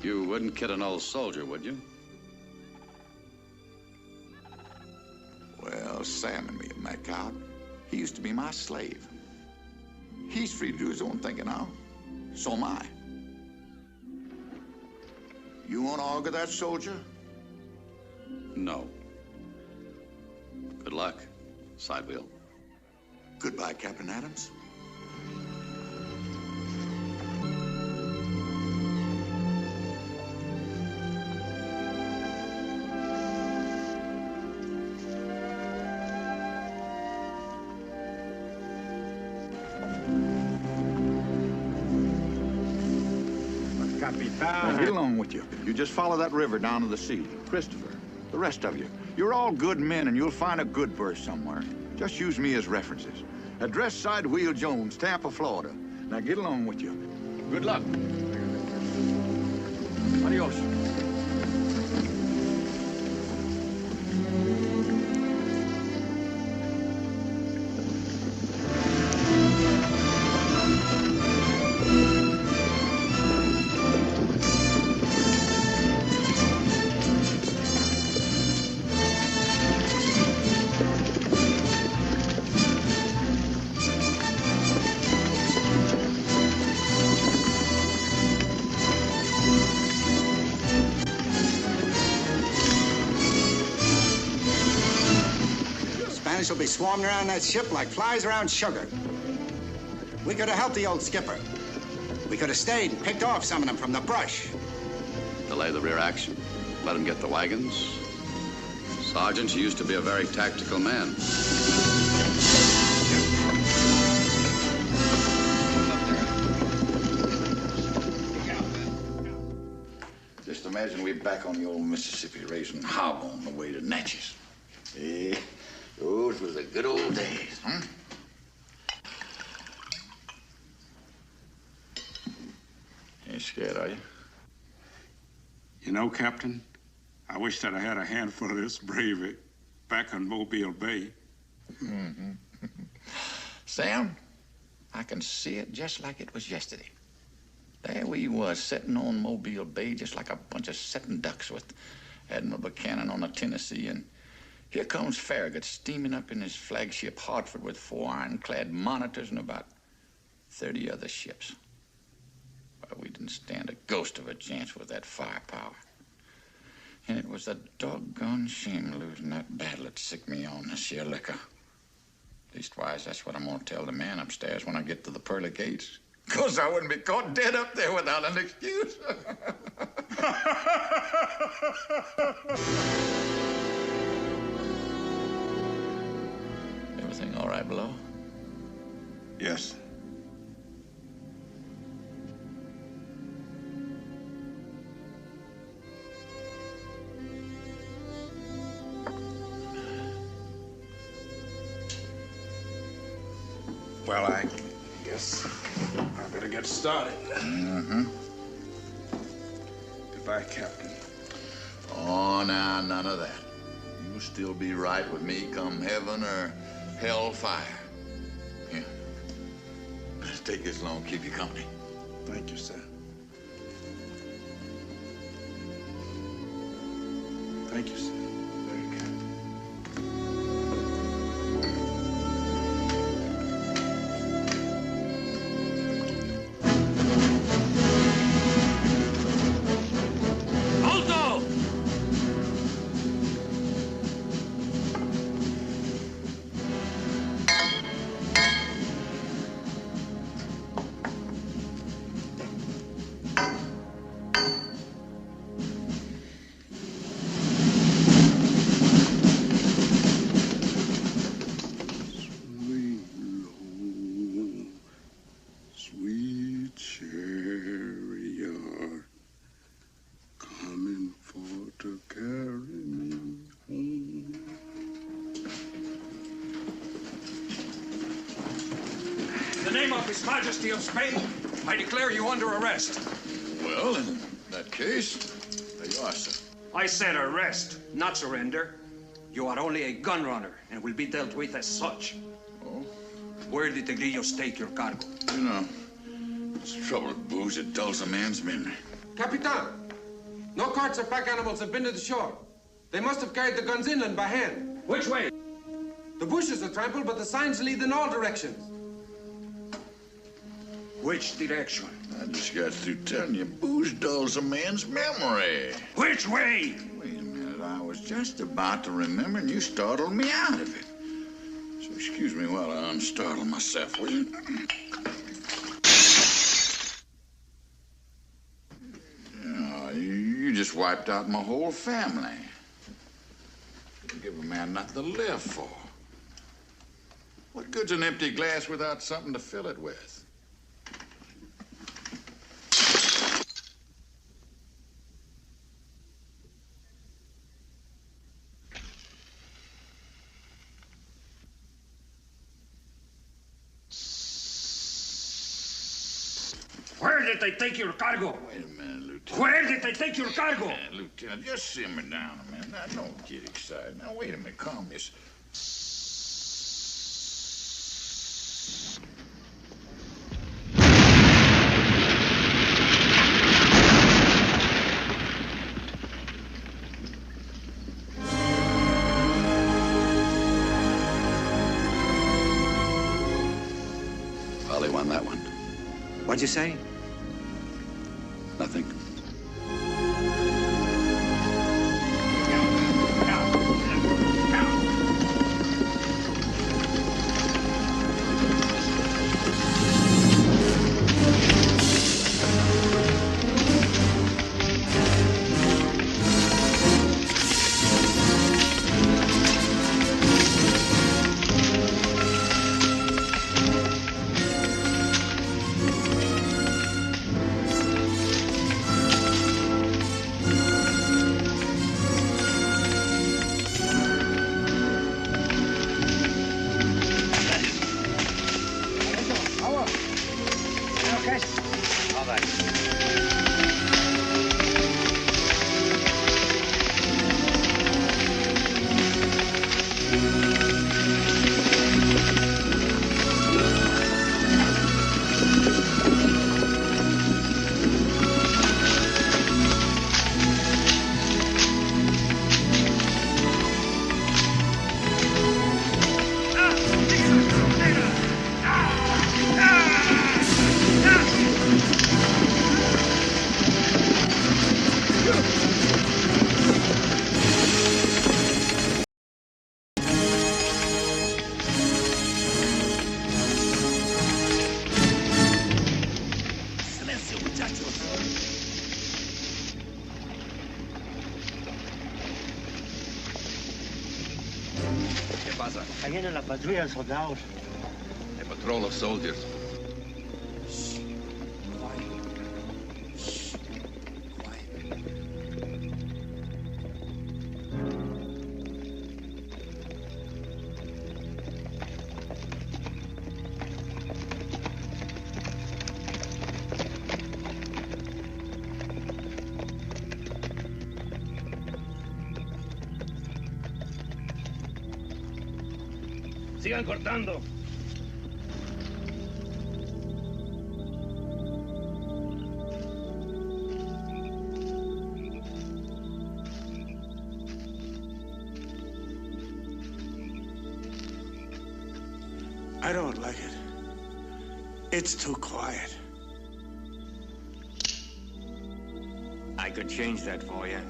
You wouldn't kid an old soldier, would you? Well, Sam and me have met out. He used to be my slave. He's free to do his own thinking now. So am I. You want to argue that, soldier? No. Good luck, Sidewheel. Goodbye, Captain Adams. Capitan. Now, get along with you. You just follow that river down to the sea. Christopher, the rest of you, you're all good men, and you'll find a good berth somewhere. Just use me as references. Address Sidewheel Jones, Tampa, Florida. Now, get along with you. Good luck. Adios. Will be swarming around that ship like flies around sugar. We could have helped the old skipper. We could have stayed and picked off some of them from the brush. Delay the rear action. Let him get the wagons. Sergeant, you used to be a very tactical man. Just imagine we're back on the old Mississippi raising hog on the way to Natchez. Yeah. Those was the good old days, huh? Ain't scared, are you? You know, Captain, I wish that I had a handful of this bravery back on Mobile Bay. Mm-hmm. Sam, I can see it just like it was yesterday. There we was, sitting on Mobile Bay just like a bunch of sitting ducks with Admiral Buchanan on the Tennessee, and here comes Farragut steaming up in his flagship Hartford with 4 ironclad monitors and about 30 other ships. Well, we didn't stand a ghost of a chance with that firepower. And it was a doggone shame losing that battle at Sick Me on this here liquor. Leastwise, that's what I'm gonna tell the man upstairs when I get to the pearly gates. 'Cause I wouldn't be caught dead up there without an excuse. Everything all right below? Yes. Well, I guess I better get started. Mm-hmm. Goodbye, Captain. Oh, now, none of that. You'll still be right with me come heaven or hellfire. Here. Let's take this long, keep you company. Thank you, sir. Thank you, sir. Very kind. Alto! Sweet chariot, coming for to carry me home. In the name of His Majesty of Spain, I declare you under arrest. Well, in that case, there you are, sir. I said arrest, not surrender. You are only a gun runner and will be dealt with as such. Oh? Where did the grillos take your cargo? You know, it's trouble with booze. It dulls a man's memory. Capitan, no carts or pack animals have been to the shore. They must have carried the guns inland by hand. Which way? The bushes are trampled, but the signs lead in all directions. Which direction? I just got through telling you, booze dulls a man's memory. Which way? Wait a minute, I was just about to remember, and you startled me out of it. So excuse me while I unstartle myself, will you? Oh, you just wiped out my whole family. Give a man nothing to live for. What good's an empty glass without something to fill it with? Where did they take your cargo? Wait a minute, Lieutenant. Where did they take your cargo? Lieutenant, just simmer down a minute. Now, don't get excited. Now, wait a minute. Calm yourself. Polly won that one. What'd you say? Nothing. Ahí viene la patrulla de soldados. A patrol of soldiers. Sigan cortando. I don't like it. It's too quiet. I could change that for you.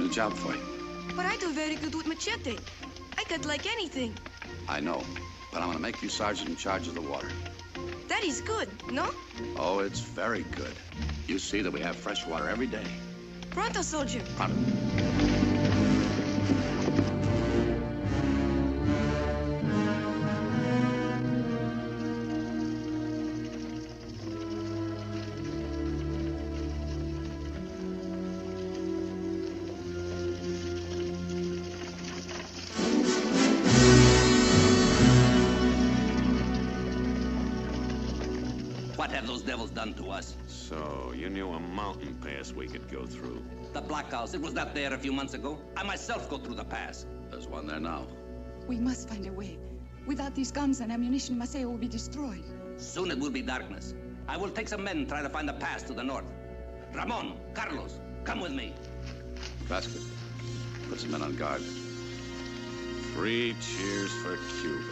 Job for you. But I do very good with machete. I cut like anything. I know, but I'm gonna make you sergeant in charge of the water. That is good, no? Oh, it's very good. You see that we have fresh water every day. Pronto, soldier. Pronto. What have those devils done to us? So, you knew a mountain pass we could go through. The blockhouse, it was not there a few months ago. I myself go through the pass. There's one there now. We must find a way. Without these guns and ammunition, Maceo will be destroyed. Soon it will be darkness. I will take some men and try to find a pass to the north. Ramon, Carlos, come with me. Vasquez, put some men on guard. 3 cheers for Cuba.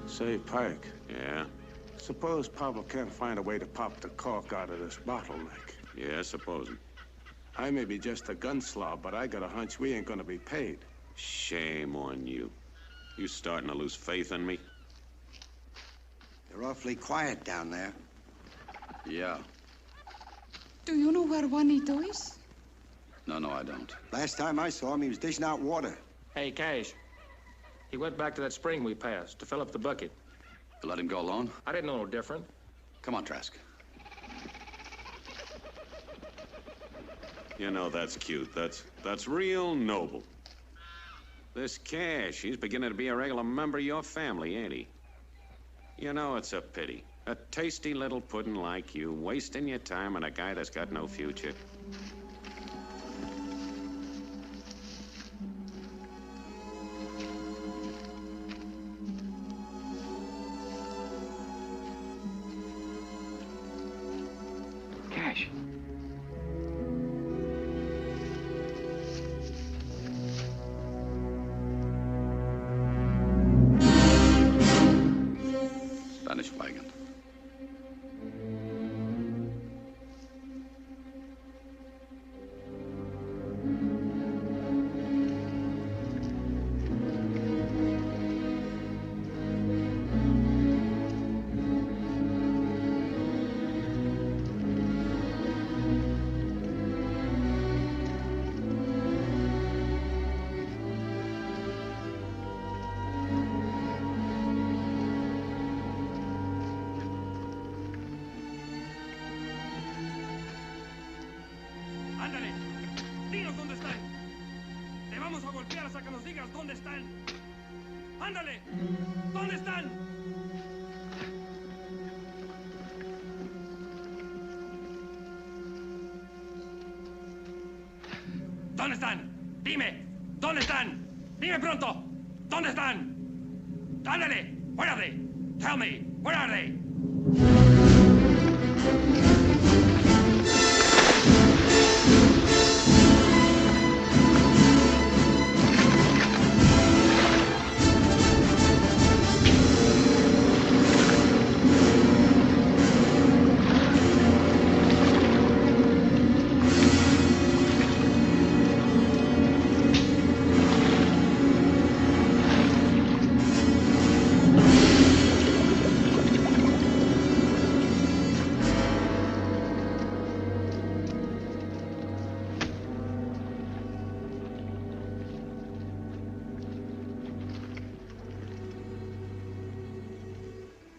Say, Pike. Yeah? Suppose Pablo can't find a way to pop the cork out of this bottleneck. Yeah, supposing. I may be just a gun slob, but I got a hunch we ain't gonna be paid. Shame on you. You starting to lose faith in me? They're awfully quiet down there. Yeah. Do you know where Juanito is? No, I don't. Last time I saw him, he was dishing out water. Hey, Cash. He went back to that spring we passed to fill up the bucket. You let him go alone? I didn't know no different. Come on, Trask. You know, that's cute. That's real noble. This Cash, he's beginning to be a regular member of your family, ain't he? You know, it's a pity. A tasty little puddin' like you, wasting your time on a guy that's got no future. Cash. Spanish wagon. Ándale, dinos dónde están. Te vamos a golpear hasta que nos digas dónde están. Ándale, ¿dónde están? ¿Dónde están? Dime, ¿dónde están? Dime pronto, ¿dónde están? Ándale, where are they? Tell me, where are they?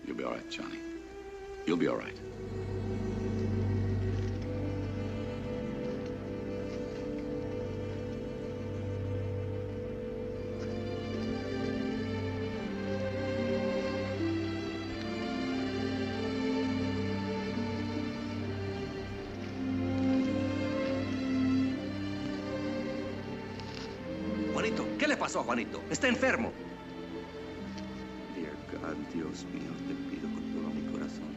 You'll be all right, Johnny. You'll be all right. Juanito, ¿qué le pasó a Juanito? Está enfermo. Dear God, Dios mío, te pido con todo mi corazón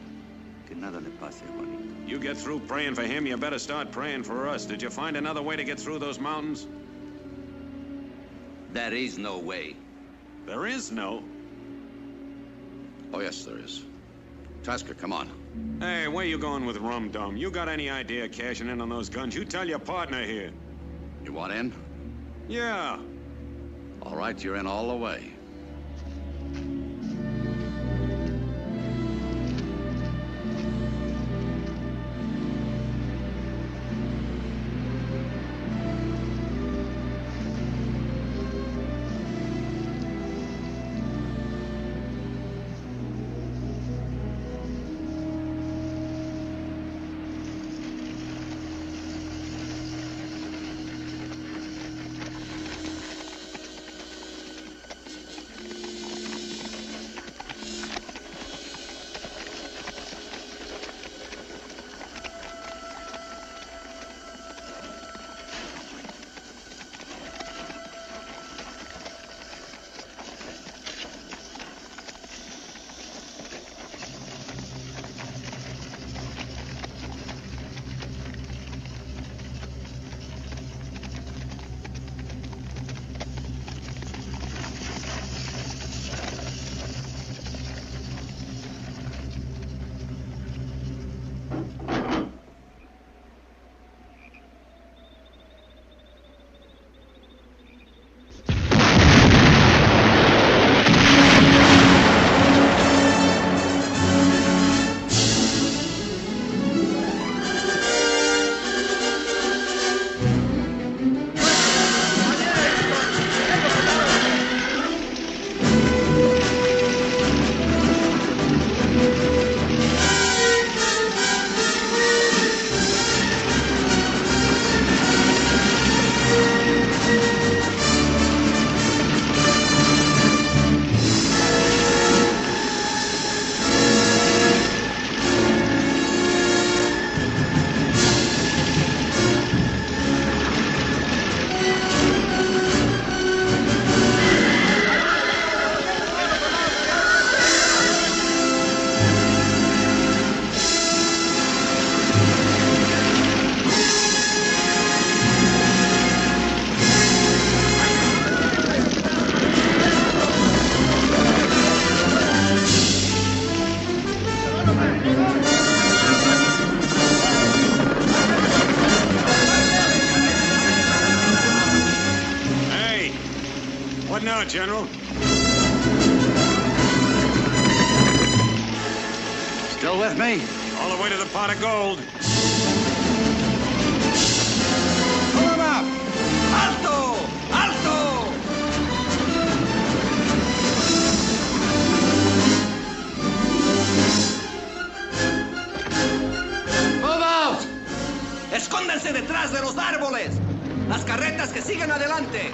que nada le pase a Juanito. You get through praying for him, you better start praying for us. Did you find another way to get through those mountains? There is no way. There is no? Oh, yes, there is. Trasker, come on. Hey, where you going with rum-dum? You got any idea of cashing in on those guns? You tell your partner here. You want in? Yeah. All right, you're in all the way. are, General. Still with me? All the way to the pot of gold. Pull him up! Alto! Alto! Move out! ¡Escóndanse detrás de los árboles! ¡Las carretas que siguen adelante!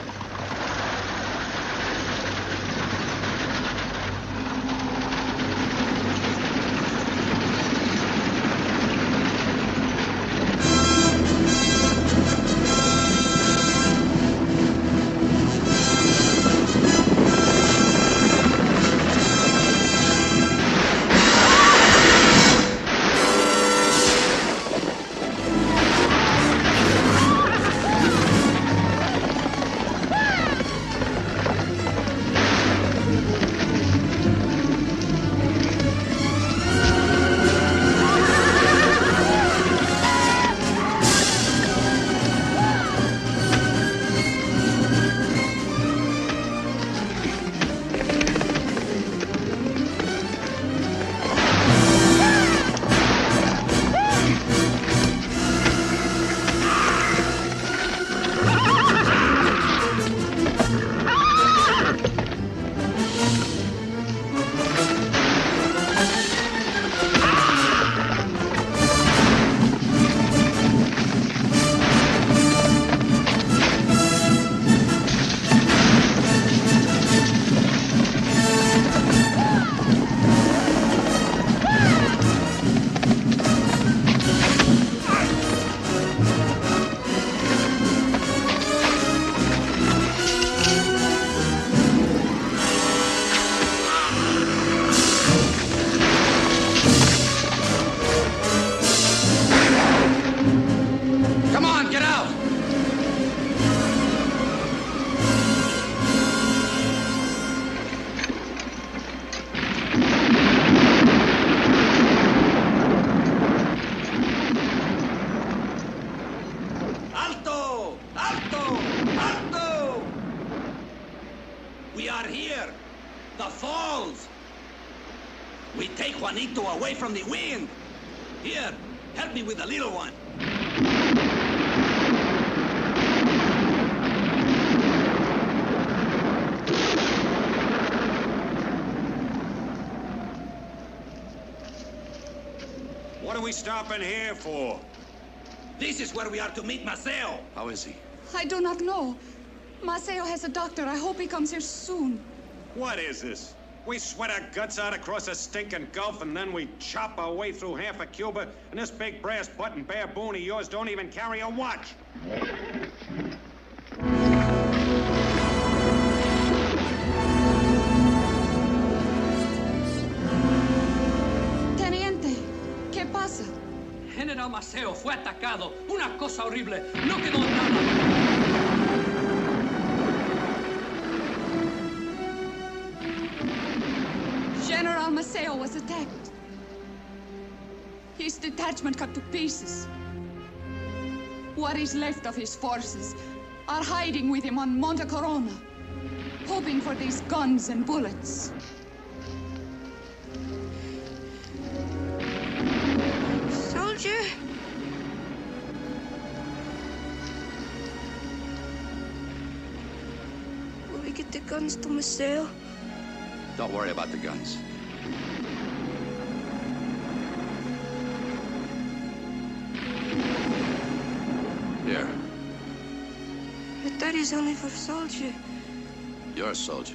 Away from the wind. Here, help me with the little one. What are we stopping here for? This is where we are to meet Maceo. How is he? I do not know. Maceo has a doctor. I hope he comes here soon. What is this? We sweat our guts out across a stinking gulf, and then we chop our way through half of Cuba, and this big brass button baboon of yours don't even carry a watch. Teniente, ¿qué pasa? General Maceo fue atacado. Una cosa horrible. No quedó nada. General Maceo was attacked. His detachment cut to pieces. What is left of his forces are hiding with him on Monte Corona, hoping for these guns and bullets. Soldier? Will we get the guns to Maceo? Don't worry about the guns. Here. But that is only for soldier. You're a soldier.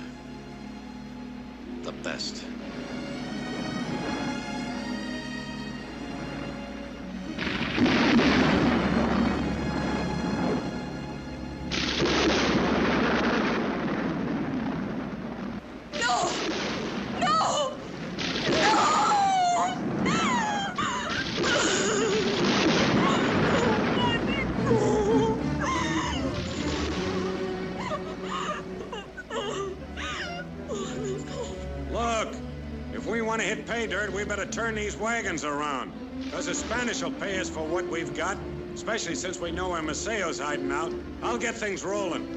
The best. Pay dirt, we better turn these wagons around. Because the Spanish will pay us for what we've got, especially since we know where Maceo's hiding out. I'll get things rolling.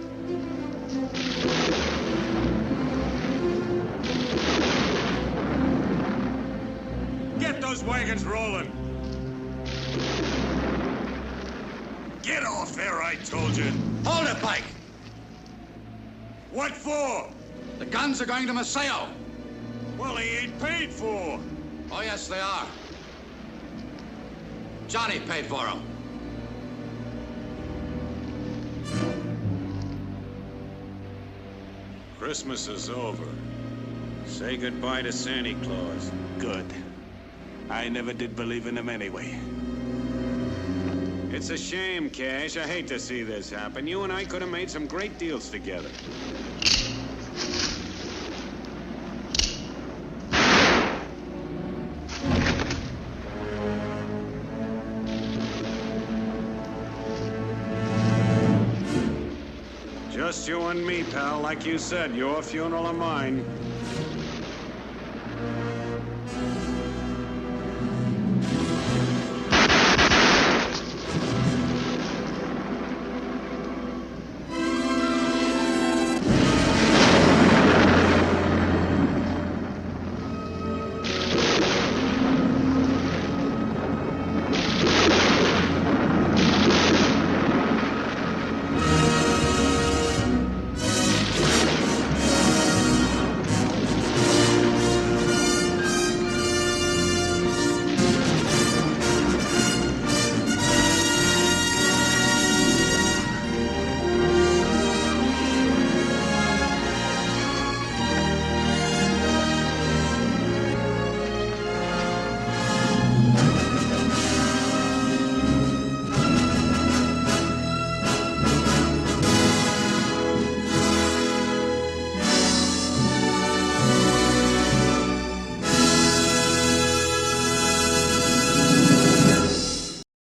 those wagons rolling. Get off there, I told you. Hold it, Pike. What for? The guns are going to Maceo. Well, he ain't paid for. Oh, yes, they are. Johnny paid for them. Christmas is over. Say goodbye to Santa Claus. Good. I never did believe in him anyway. It's a shame, Cash. I hate to see this happen. You and I could have made some great deals together. Just you and me, pal. Like you said, your funeral or mine.